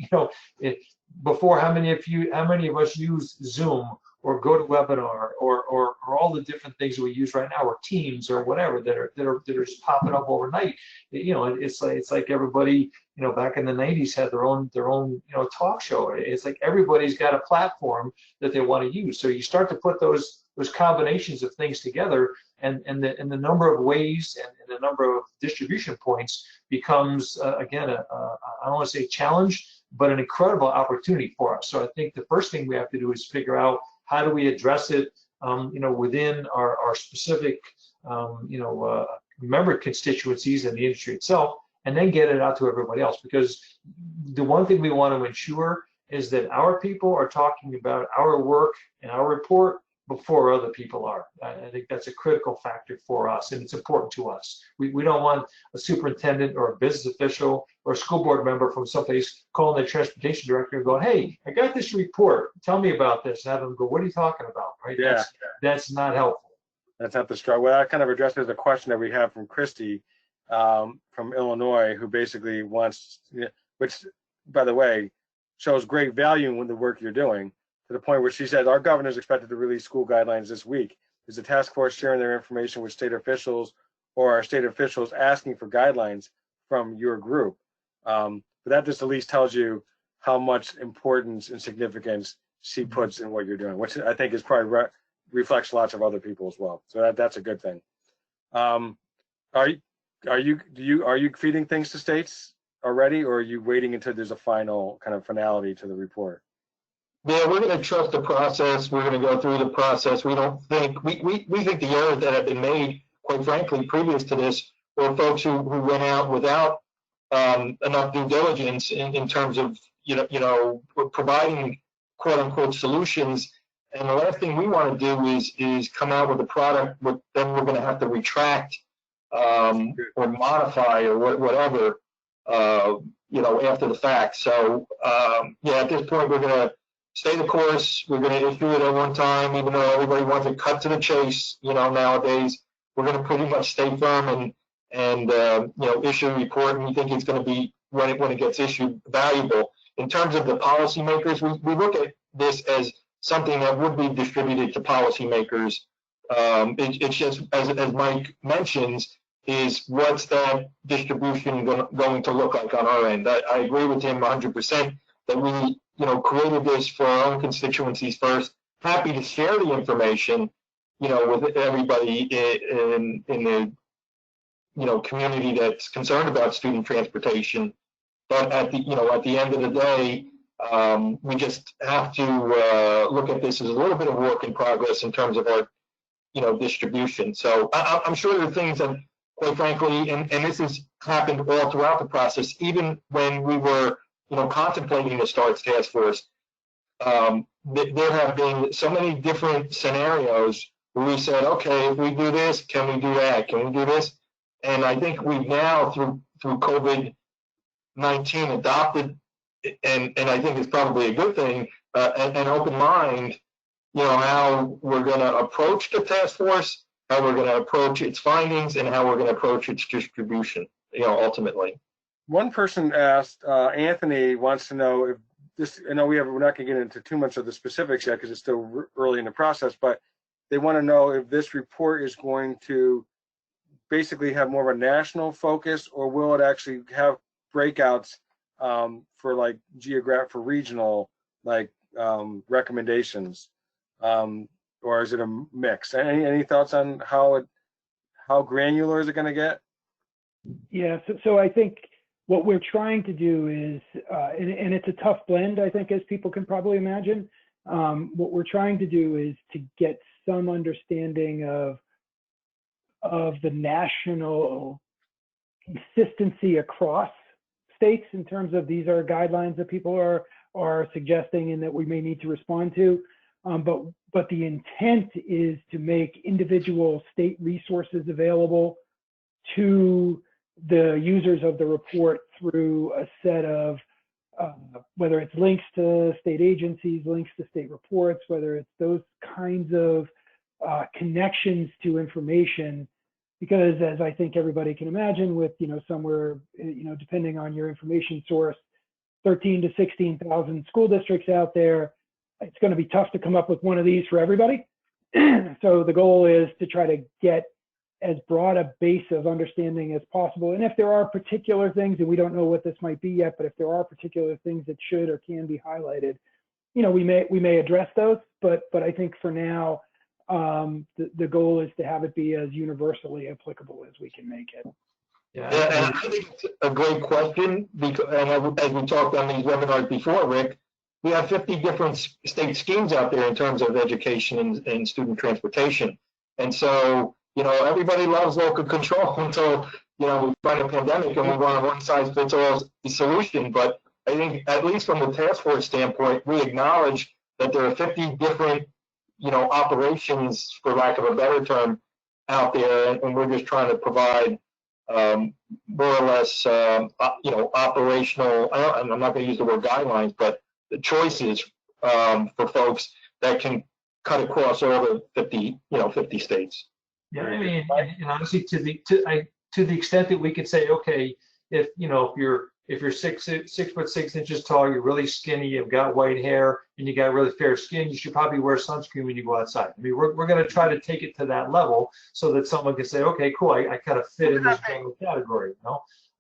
before, how many of us use Zoom or GoToWebinar or all the different things that we use right now, or Teams or whatever that are just popping up overnight. It's like everybody, back in the 90s had their own talk show. It's like everybody's got a platform that they want to use. So you start to put those combinations of things together, and the number of ways and the number of distribution points becomes again I don't want to say challenge, but an incredible opportunity for us. So I think the first thing we have to do is figure out how do we address it, within our specific, member constituencies and the industry itself, and then get it out to everybody else. Because the one thing we want to ensure is that our people are talking about our work and our report before other people are. I think that's a critical factor for us, and it's important to us. We don't want a superintendent or a business official or a school board member from someplace calling their transportation director and going, "Hey, I got this report. Tell me about this." And have them go, "What are you talking about?" Right? Yeah. That's not helpful. That's not the struggle. Well, that kind of addresses a question that we have from Christy from Illinois, who basically wants, which, by the way, shows great value in the work you're doing, to the point where she said, our governor is expected to release school guidelines this week. Is the task force sharing their information with state officials, or are state officials asking for guidelines from your group? But that just at least tells you how much importance and significance she puts in what you're doing, which I think is probably reflects lots of other people as well. So that's a good thing. Are you feeding things to states already, or are you waiting until there's a final kind of finality to the report? Yeah, we're going to trust the process. We're going to go through the process. We don't think we think the errors that have been made, quite frankly, previous to this, were folks who went out without enough due diligence in terms of providing quote unquote solutions. And the last thing we want to do is come out with a product that then we're going to have to retract or modify or whatever after the fact. So at this point we're going to stay the course. We're going to issue it at one time, even though everybody wants to cut to the chase. Nowadays we're going to pretty much stay firm and issue a report, and we think it's going to be, when it gets issued, valuable. In terms of the policymakers, we look at this as something that would be distributed to policymakers. It's just, as Mike mentions, is what's that distribution going to look like on our end? I agree with him 100% that we created this for our own constituencies first. Happy to share the information, with everybody in the community that's concerned about student transportation. But at the end of the day, we just have to look at this as a little bit of work in progress in terms of our, distribution. So I'm sure there are things that, quite frankly, and this has happened all throughout the process, even when we were, contemplating the STARTS task force. There have been so many different scenarios where we said, okay, if we do this, can we do that? Can we do this? And I think we've now, through COVID-19, adopted, and I think it's probably a good thing, an open mind, how we're going to approach the task force, how we're going to approach its findings, and how we're going to approach its distribution, ultimately. One person asked, Anthony wants to know if this, I know we're not going to get into too much of the specifics yet because it's still early in the process, but they want to know if this report is going to basically have more of a national focus, or will it actually have breakouts for like for regional recommendations, or is it a mix? Any thoughts on how granular is it going to get? Yeah, so I think what we're trying to do is, and it's a tough blend, I think, as people can probably imagine. What we're trying to do is to get some understanding of the national consistency across states in terms of these are guidelines that people are suggesting and that we may need to respond to. But the intent is to make individual state resources available to the users of the report through a set of, whether it's links to state agencies, links to state reports, whether it's those kinds of connections to information, because as I think everybody can imagine, with somewhere depending on your information source, 13 to 16,000 school districts out there, it's going to be tough to come up with one of these for everybody. So the goal is to try to get as broad a base of understanding as possible. And if there are particular things, and we don't know what this might be yet, but if there are particular things that should or can be highlighted, we may address those. But I think for now, the goal is to have it be as universally applicable as we can make it. Yeah, and I think it's a great question, because, and as we talked on these webinars before, Rick, we have 50 different state schemes out there in terms of education and student transportation. And so, everybody loves local control until, we find a pandemic and we want a one-size-fits-all solution. But I think, at least from the task force standpoint, we acknowledge that there are 50 different, operations, for lack of a better term, out there, and we're just trying to provide more or less, operational, I'm not going to use the word guidelines, but the choices for folks that can cut across all the 50 states. Yeah, I mean, honestly, to the extent that we could say, okay, if you're 6'6" tall, you're really skinny, you've got white hair, and you got really fair skin, you should probably wear sunscreen when you go outside. I mean, we're going to try to take it to that level so that someone can say, okay, cool, I kind of fit in this general category.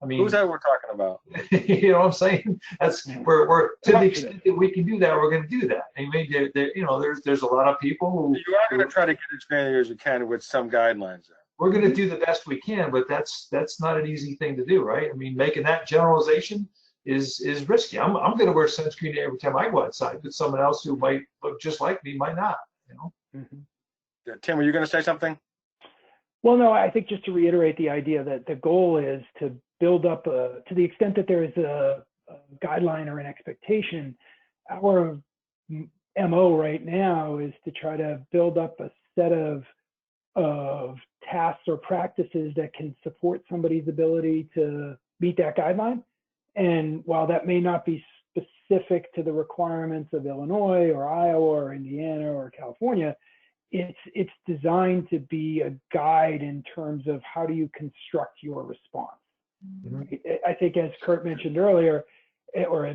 I mean, who's that we're talking about? You know what I'm saying? That's we're to the extent that we can do that, we're going to do that. I mean, there's a lot of people who You are going to try to get as many as you can with some guidelines. We're going to do the best we can, but that's not an easy thing to do, right? I mean, making that generalization is risky. I'm going to wear sunscreen every time I go outside, but someone else who might look just like me might not. Tim, were you going to say something? Well, no, I think just to reiterate the idea that the goal is to build up to the extent that there is a guideline or an expectation, our MO right now is to try to build up a set of tasks or practices that can support somebody's ability to meet that guideline. And while that may not be specific to the requirements of Illinois or Iowa or Indiana or California, it's designed to be a guide in terms of how do you construct your response. Mm-hmm. I think, as Curt mentioned earlier, or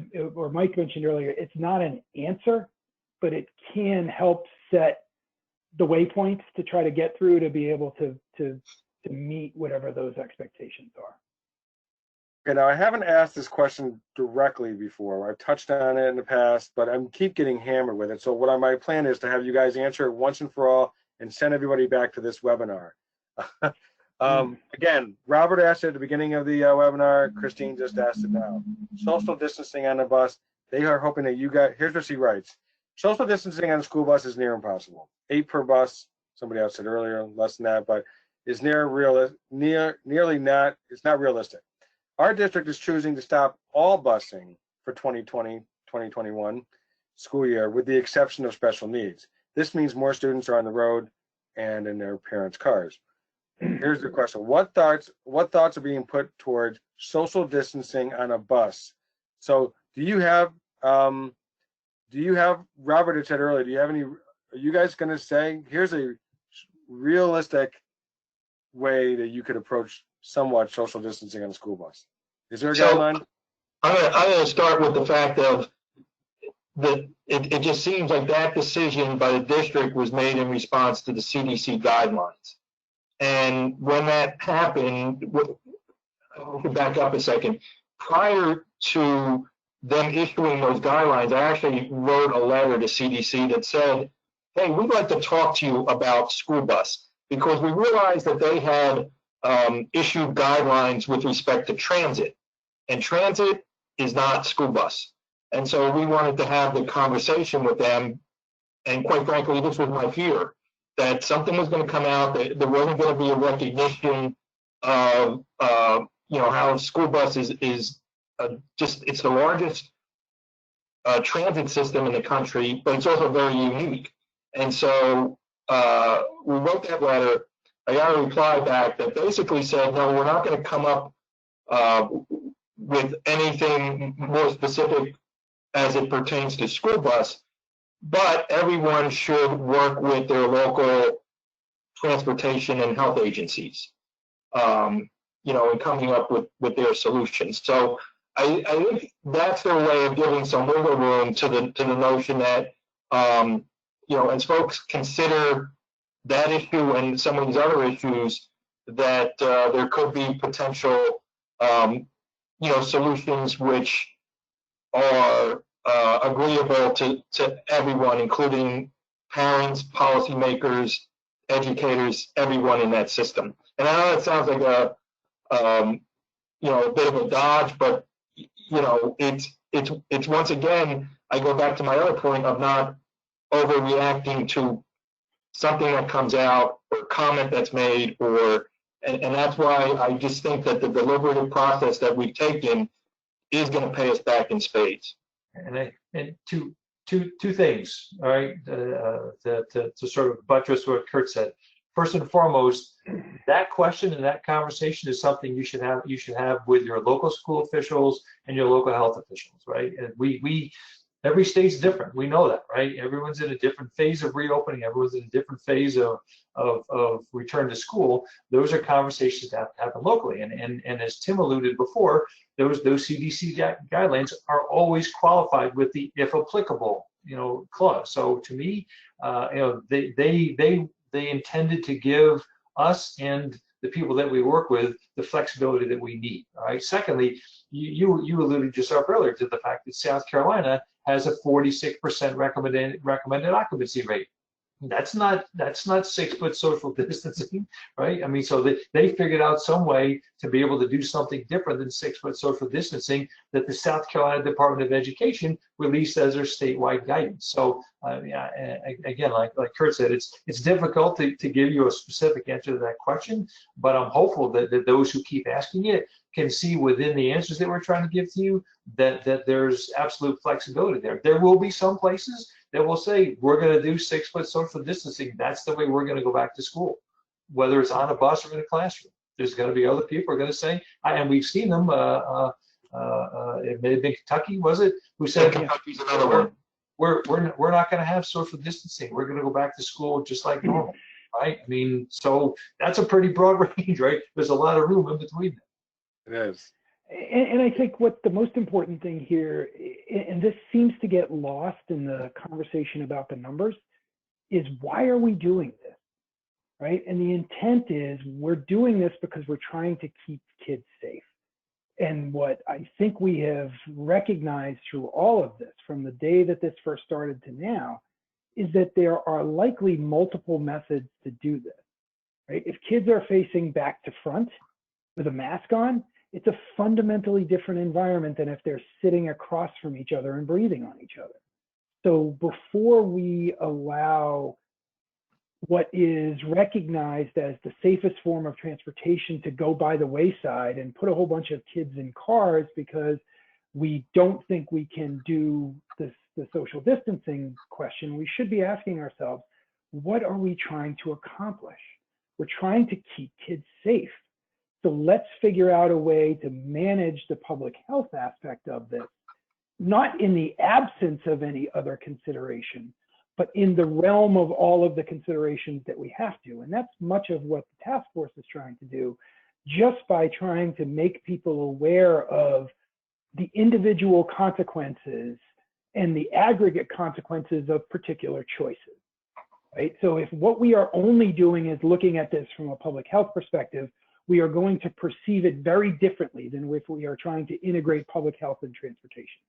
Mike mentioned earlier, it's not an answer, but it can help set the waypoints to try to get through to be able to meet whatever those expectations are. Okay, now I haven't asked this question directly before. I've touched on it in the past, but I keep getting hammered with it. So what my plan is to have you guys answer it once and for all and send everybody back to this webinar. Again, Robert asked it at the beginning of the webinar. Christine just asked it now. Social distancing on the bus. They are hoping that you guys, here's what she writes. Social distancing on a school bus is near impossible. 8 per bus, somebody else said earlier, less than that, but is nearly not, it's not realistic. Our district is choosing to stop all busing for 2020-2021 school year, with the exception of special needs. This means more students are on the road and in their parents' cars. Here's the question: What thoughts are being put towards social distancing on a bus? So, do you have Robert had said earlier? Do you have any? Are you guys going to say here's a realistic way that you could approach somewhat social distancing on a school bus? Is there a guideline? I'm going to start with the fact of that it just seems like that decision by the district was made in response to the CDC guidelines. And when that happened, I'll back up a second. Prior to them issuing those guidelines, I actually wrote a letter to CDC that said, hey, we'd like to talk to you about school bus, because we realized that they had issued guidelines with respect to transit, and transit is not school bus. And so we wanted to have the conversation with them, and quite frankly, this was my fear, that something was going to come out, that there wasn't going to be a recognition of how school bus is it's the largest transit system in the country, but it's also very unique. And so we wrote that letter. I got a reply back that basically said, no, we're not going to come up with anything more specific as it pertains to school bus, but everyone should work with their local transportation and health agencies. you know, and coming up with their solutions. So I think that's their way of giving some wiggle room to the notion that, you know, as folks consider that issue and some of these other issues, that there could be potential, you know, solutions which are agreeable to everyone, including parents, policymakers, educators, everyone in that system. And I know it sounds like a, you know, a bit of a dodge, but you know, it's once again, I go back to my other point of not overreacting to something that comes out or comment that's made, or and that's why I just think that the deliberative process that we've taken is going to pay us back in spades. And two things, all right, to sort of buttress what Curt said. First and foremost, that question and that conversation is something you should have with your local school officials and your local health officials, right? And every state's different. We know that, right? Everyone's in a different phase of reopening. Everyone's in a different phase of return to school. Those are conversations that have to happen locally. And as Tim alluded before, those CDC guidelines are always qualified with the if applicable, you know, clause. So to me, you know, they intended to give us and the people that we work with the flexibility that we need. All right. Secondly, you alluded yourself earlier to the fact that South Carolina has a 46% recommended occupancy rate. That's not 6 foot social distancing, right? I mean, so they figured out some way to be able to do something different than 6 foot social distancing that the South Carolina Department of Education released as their statewide guidance. So again, like Curt said, it's difficult to give you a specific answer to that question, but I'm hopeful that those who keep asking it can see within the answers that we're trying to give to you that there's absolute flexibility there. There will be some places that will say, we're going to do 6 foot social distancing. That's the way we're going to go back to school, whether it's on a bus or in a classroom. There's going to be other people who are going to say, and we've seen them, it may have been Kentucky, was it? Who said, Kentucky's another one. We're not going to have social distancing. We're going to go back to school just like normal, right? I mean, so that's a pretty broad range, right? There's a lot of room in between them. It is. And I think what the most important thing here, and this seems to get lost in the conversation about the numbers, is why are we doing this, right? And the intent is we're doing this because we're trying to keep kids safe. And what I think we have recognized through all of this, from the day that this first started to now, is that there are likely multiple methods to do this, right? If kids are facing back to front with a mask on, it's a fundamentally different environment than if they're sitting across from each other and breathing on each other. So before we allow what is recognized as the safest form of transportation to go by the wayside and put a whole bunch of kids in cars because we don't think we can do the social distancing question, we should be asking ourselves, what are we trying to accomplish? We're trying to keep kids safe. So let's figure out a way to manage the public health aspect of this, not in the absence of any other consideration, but in the realm of all of the considerations that we have to. And that's much of what the task force is trying to do, just by trying to make people aware of the individual consequences and the aggregate consequences of particular choices, right? So if what we are only doing is looking at this from a public health perspective, we are going to perceive it very differently than if we are trying to integrate public health and transportation.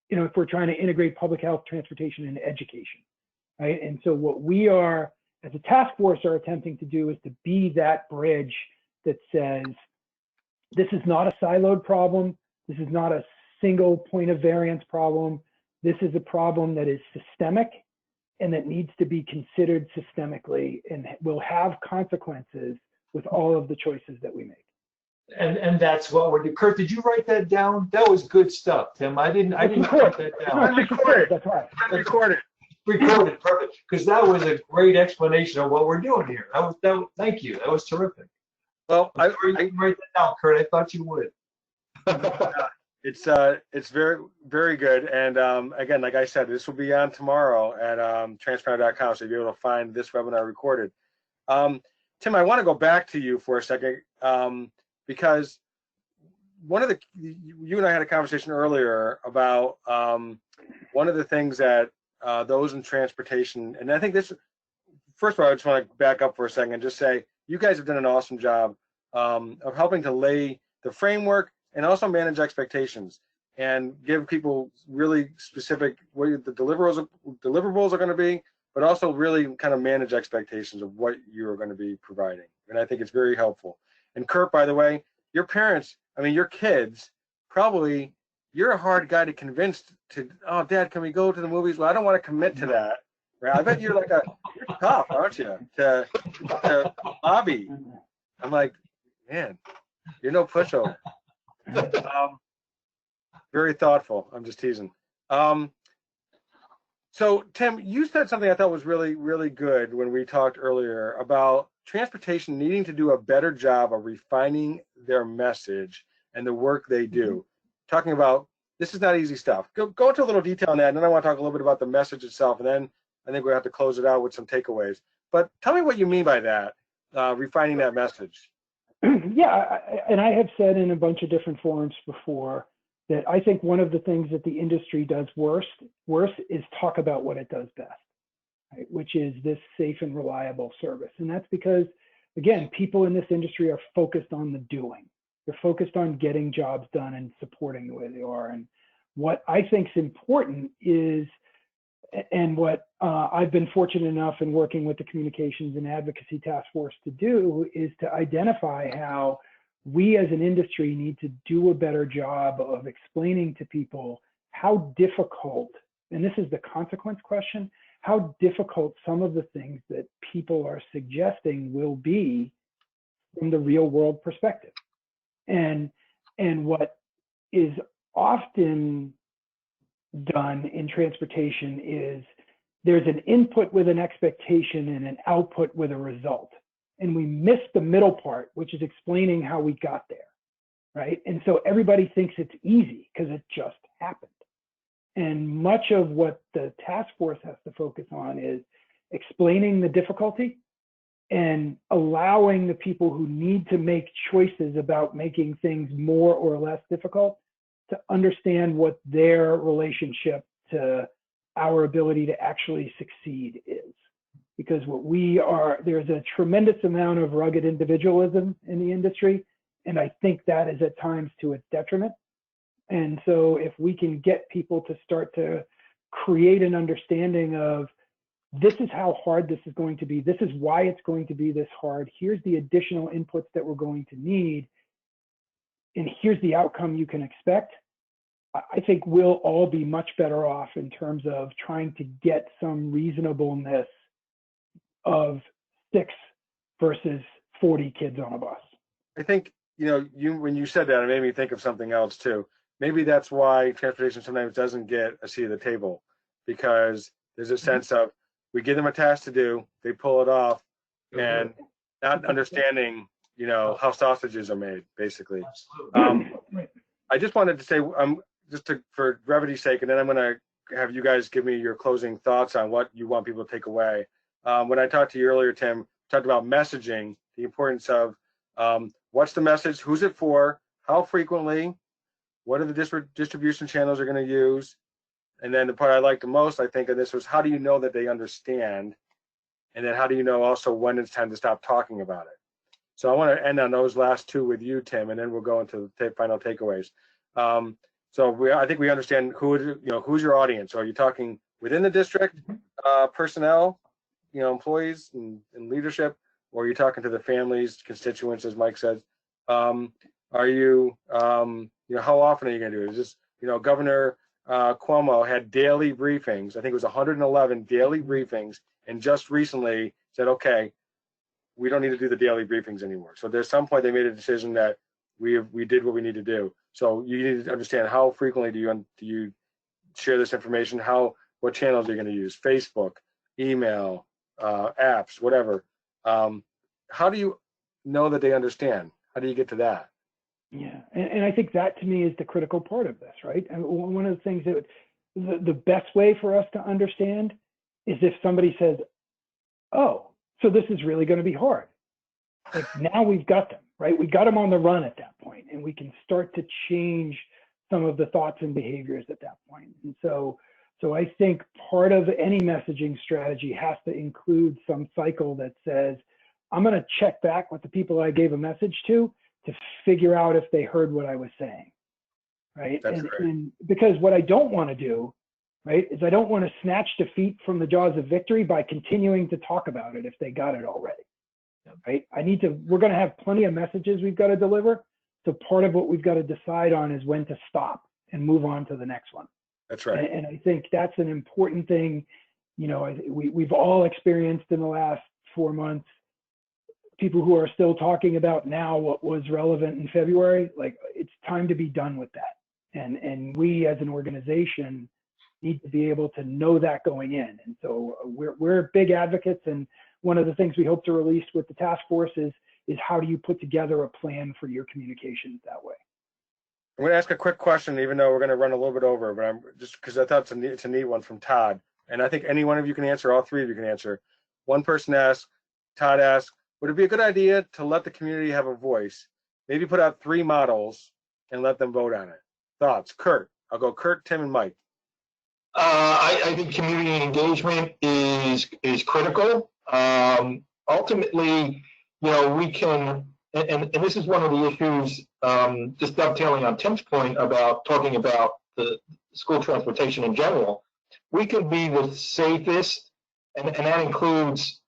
You know, if we're trying to integrate public health, transportation, and education, right? And so what we are, as a task force, are attempting to do is to be that bridge that says, this is not a siloed problem. This is not a single point of variance problem. This is a problem that is systemic and that needs to be considered systemically and will have consequences with all of the choices that we make. And that's what we're doing. Curt, did you write that down? That was good stuff, Tim. I didn't write that down. No, it's recorded. That's right. Recorded. Recorded, perfect. Because that was a great explanation of what we're doing here. Thank you. That was terrific. Well, I didn't write that down, Curt. I thought you would. It's very, very good. And again, like I said, this will be on tomorrow at transfinder.com, so you'll be able to find this webinar recorded. Tim, I want to go back to you for a second because one of the, you and I had a conversation earlier about one of the things that those in transportation, and I think this, first of all, I just want to back up for a second and just say, you guys have done an awesome job of helping to lay the framework and also manage expectations and give people really specific what the deliverables are going to be, but also really kind of manage expectations of what you're going to be providing. And I think it's very helpful. And Curt, by the way, your parents, I mean, your kids, probably, you're a hard guy to convince to, oh, Dad, can we go to the movies? Well, I don't want to commit to that. Right? I bet you're like you're tough, aren't you? To Bobby. I'm like, man, you're no pushover. Very thoughtful. I'm just teasing. So Tim, you said something I thought was really, really good when we talked earlier about transportation needing to do a better job of refining their message and the work they do. Talking about, this is not easy stuff. Go into a little detail on that, and then I want to talk a little bit about the message itself, and then I think we'll have to close it out with some takeaways. But tell me what you mean by that, refining that message. Yeah, and I have said in a bunch of different forums before that I think one of the things that the industry does worse is talk about what it does best, right? Which is this safe and reliable service. And that's because, again, people in this industry are focused on the doing. They're focused on getting jobs done and supporting the way they are. And what I think is important is, and what I've been fortunate enough in working with the Communications and Advocacy Task Force to do, is to identify how we as an industry need to do a better job of explaining to people how difficult, and this is the consequence question, how difficult some of the things that people are suggesting will be from the real world perspective. And what is often done in transportation is there's an input with an expectation and an output with a result. And we miss the middle part, which is explaining how we got there, right? And so everybody thinks it's easy because it just happened. And much of what the task force has to focus on is explaining the difficulty and allowing the people who need to make choices about making things more or less difficult to understand what their relationship to our ability to actually succeed is. Because what we are, there's a tremendous amount of rugged individualism in the industry, and I think that is at times to its detriment. And so if we can get people to start to create an understanding of, this is how hard this is going to be, this is why it's going to be this hard, here's the additional inputs that we're going to need, and here's the outcome you can expect, I think we'll all be much better off in terms of trying to get some reasonableness of 6 versus 40 kids on a bus. I think, you know, when you said that, it made me think of something else too. Maybe that's why transportation sometimes doesn't get a seat at the table, because there's a sense of, we give them a task to do, they pull it off, and not understanding, you know, how sausages are made, basically. I just wanted to say, for brevity's sake, and then I'm going to have you guys give me your closing thoughts on what you want people to take away. When I talked to you earlier, Tim, talked about messaging, the importance of what's the message, who's it for, how frequently, what are the distribution channels they're going to use, and then the part I liked the most, I think, of this was, how do you know that they understand, and then how do you know also when it's time to stop talking about it. So I want to end on those last two with you, Tim, and then we'll go into the final takeaways. I think we understand who's your audience. So are you talking within the district, personnel, employees and leadership, or are you talking to the families, constituents, as Mike said? Are you, how often are you going to do it? Is this, Governor Cuomo had daily briefings. I think it was 111 daily briefings, and just recently said, okay, we don't need to do the daily briefings anymore. So there's some point they made a decision that we did what we need to do. So you need to understand, how frequently do you share this information? What channels are you going to use? Facebook, email, apps, whatever. How do you know that they understand? How do you get to that? Yeah, and I think that to me is the critical part of this, right? And one of the things that the best way for us to understand is if somebody says, oh, so this is really going to be hard. Like now we've got them, right? We got them on the run at that point, and we can start to change some of the thoughts and behaviors at that point. And so I think part of any messaging strategy has to include some cycle that says, I'm going to check back with the people I gave a message to figure out if they heard what I was saying, right? And because what I don't want to do, right, is I don't want to snatch defeat from the jaws of victory by continuing to talk about it if they got it already. Right? We're going to have plenty of messages we've got to deliver. So part of what we've got to decide on is when to stop and move on to the next one. That's right. And I think that's an important thing. You know, we've all experienced in the last 4 months, people who are still talking about now what was relevant in February. Like, it's time to be done with that. And we as an organization need to be able to know that going in. And so we're big advocates, and one of the things we hope to release with the task force is how do you put together a plan for your communications that way? I'm going to ask a quick question, even though we're going to run a little bit over, but I'm just because I thought it's a neat one from Todd. And I think any one of you can answer, all three of you can answer. One person asked, Todd asked, would it be a good idea to let the community have a voice? Maybe put out 3 models and let them vote on it. Thoughts? Curt. I'll go Curt, Tim, and Mike. I think community engagement is critical. Ultimately, you know, we can, and this is one of the issues, just dovetailing on Tim's point about talking about the school transportation in general. We can be the safest, and that includes,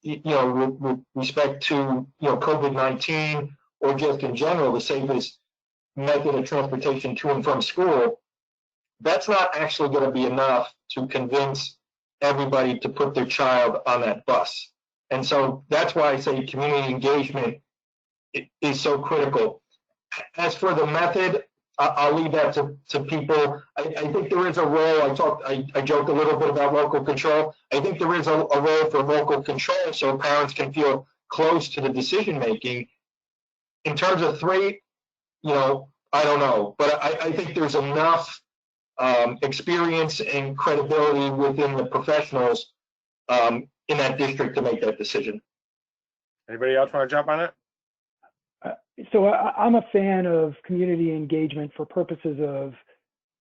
you know, with respect to, you know, COVID-19 or just in general, the safest method of transportation to and from school. That's not actually going to be enough to convince everybody to put their child on that bus. And so that's why I say community engagement is so critical. As for the method, I'll leave that to people. I think there is a role. I joked a little bit about local control. I think there is a role for local control so parents can feel close to the decision making. In terms of 3, you know, I don't know, but I think there's enough experience and credibility within the professionals in that district to make that decision. Anybody else want to jump on it? So I'm a fan of community engagement for purposes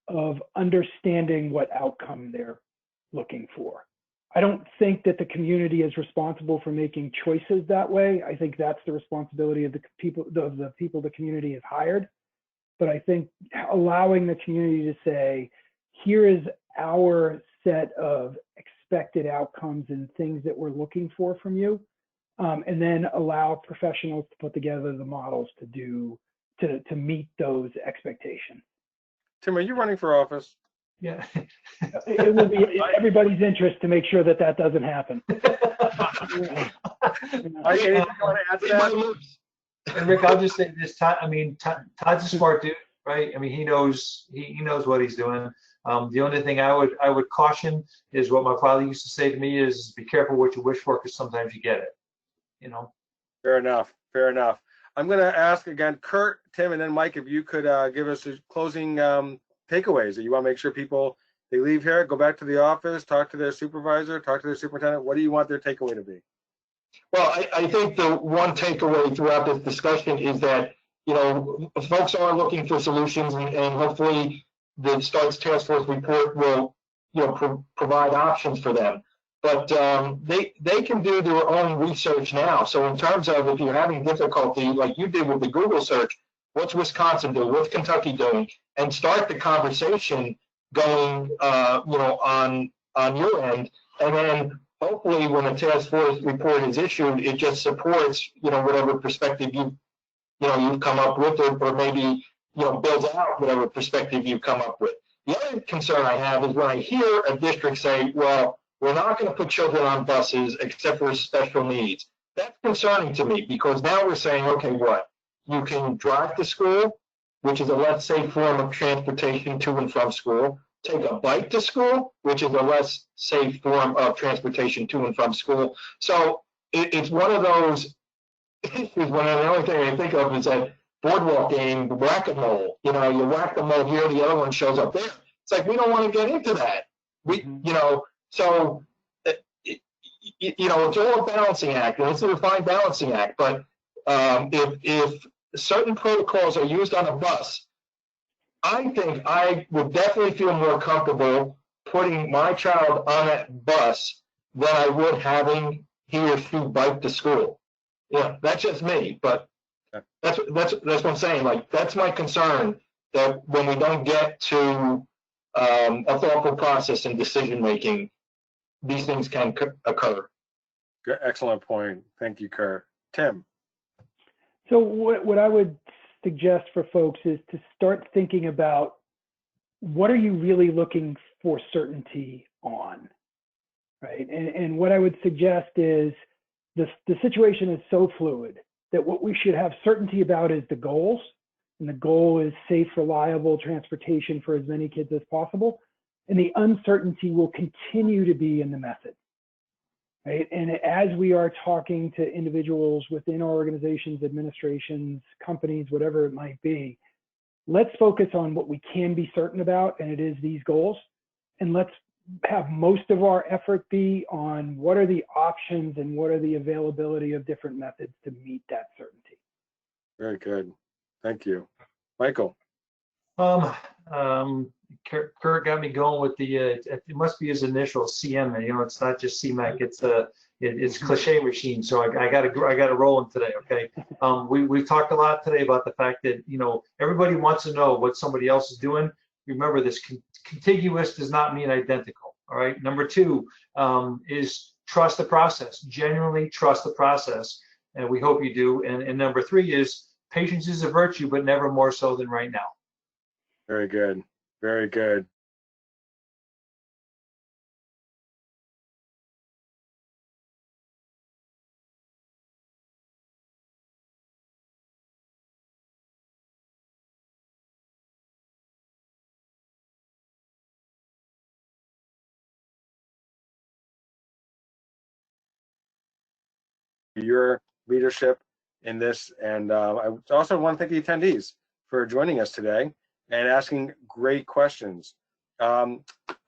of understanding what outcome they're looking for. I don't think that the community is responsible for making choices that way. I think that's the responsibility of the people the community has hired. But I think allowing the community to say, here is our set of expected outcomes and things that we're looking for from you, and then allow professionals to put together the models to meet those expectations. Tim, are you running for office? Yeah. It will be in everybody's interest to make sure that that doesn't happen. Anything you want to add to that? And Rick, I'll just say this. Todd, I mean, Todd's a smart dude, right? I mean, he knows what he's doing. The only thing I would caution is what my father used to say to me is, be careful what you wish for, because sometimes you get it. You know. Fair enough. Fair enough. I'm going to ask again, Curt, Tim, and then Mike, if you could give us a closing takeaways that you want to make sure people, they leave here, go back to the office, talk to their supervisor, talk to their superintendent. What do you want their takeaway to be? Well, I think the one takeaway throughout this discussion is that, you know, folks are looking for solutions, and hopefully the STARTS Task Force report will, you know, provide options for them. But they can do their own research now. So in terms of if you're having difficulty, like you did with the Google search, what's Wisconsin doing? What's Kentucky doing? And start the conversation going, you know, on your end, and then hopefully when the task force report is issued, it just supports, you know, whatever perspective you've come up with, or maybe, you know, builds out whatever perspective you've come up with. The other concern I have is when I hear a district say, well, we're not going to put children on buses except for special needs. That's concerning to me, because now we're saying, okay, what? You can drive to school, which is a less safe form of transportation to and from school. Take a bike to school, which is a less safe form of transportation to and from school. So it's one of those issues when the only thing I think of is that boardwalk game, the whack-a-mole. You know, you whack the mole here, the other one shows up there. It's like, we don't want to get into that. You know, so, you know, it's all a balancing act, and it's a refined balancing act, but if certain protocols are used on a bus, I think I would definitely feel more comfortable putting my child on that bus than I would having he or she bike to school. Yeah, that's just me, but that's what I'm saying. Like, that's my concern, that when we don't get to a thoughtful process in decision making, these things can occur. Good, excellent point. Thank you, Curt. Tim. So what I would suggest for folks is to start thinking about, what are you really looking for certainty on, right? And what I would suggest is the situation is so fluid that what we should have certainty about is the goals. And the goal is safe, reliable transportation for as many kids as possible. And the uncertainty will continue to be in the method, right? And as we are talking to individuals within our organizations, administrations, companies, whatever it might be, let's focus on what we can be certain about, and it is these goals. And let's have most of our effort be on what are the options and what are the availability of different methods to meet that certainty. Very good. Thank you. Michael. Curt got me going with the, it must be his initial CM, you know, it's not just CMAC, it's cliche machine. So I got to roll him today. Okay. We've talked a lot today about the fact that, you know, everybody wants to know what somebody else is doing. Remember, this contiguous does not mean identical. All right. Number two is trust the process, genuinely trust the process. And we hope you do. And number three is patience is a virtue, but never more so than right now. Very good. Very good. Your leadership in this, and I also want to thank the attendees for joining us today and asking great questions. A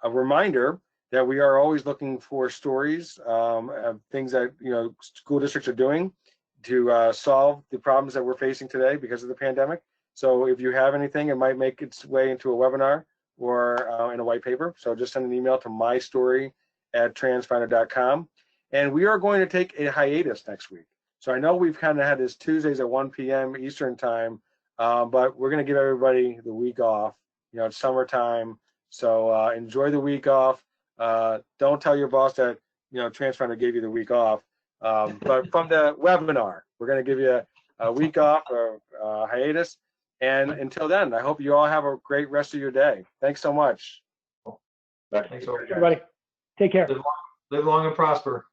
reminder that we are always looking for stories of things that, you know, school districts are doing to solve the problems that we're facing today because of the pandemic. So if you have anything, it might make its way into a webinar or in a white paper. So just send an email to mystory@transfinder.com. And we are going to take a hiatus next week. So I know we've kind of had this Tuesdays at 1 p.m. Eastern time, but we're going to give everybody the week off. You know, it's summertime, so enjoy the week off. Don't tell your boss that, you know, Transfinder gave you the week off. But from the webinar, we're going to give you a week off or hiatus. And until then, I hope you all have a great rest of your day. Thanks so much. Thanks, everybody. Take care. Live long and prosper.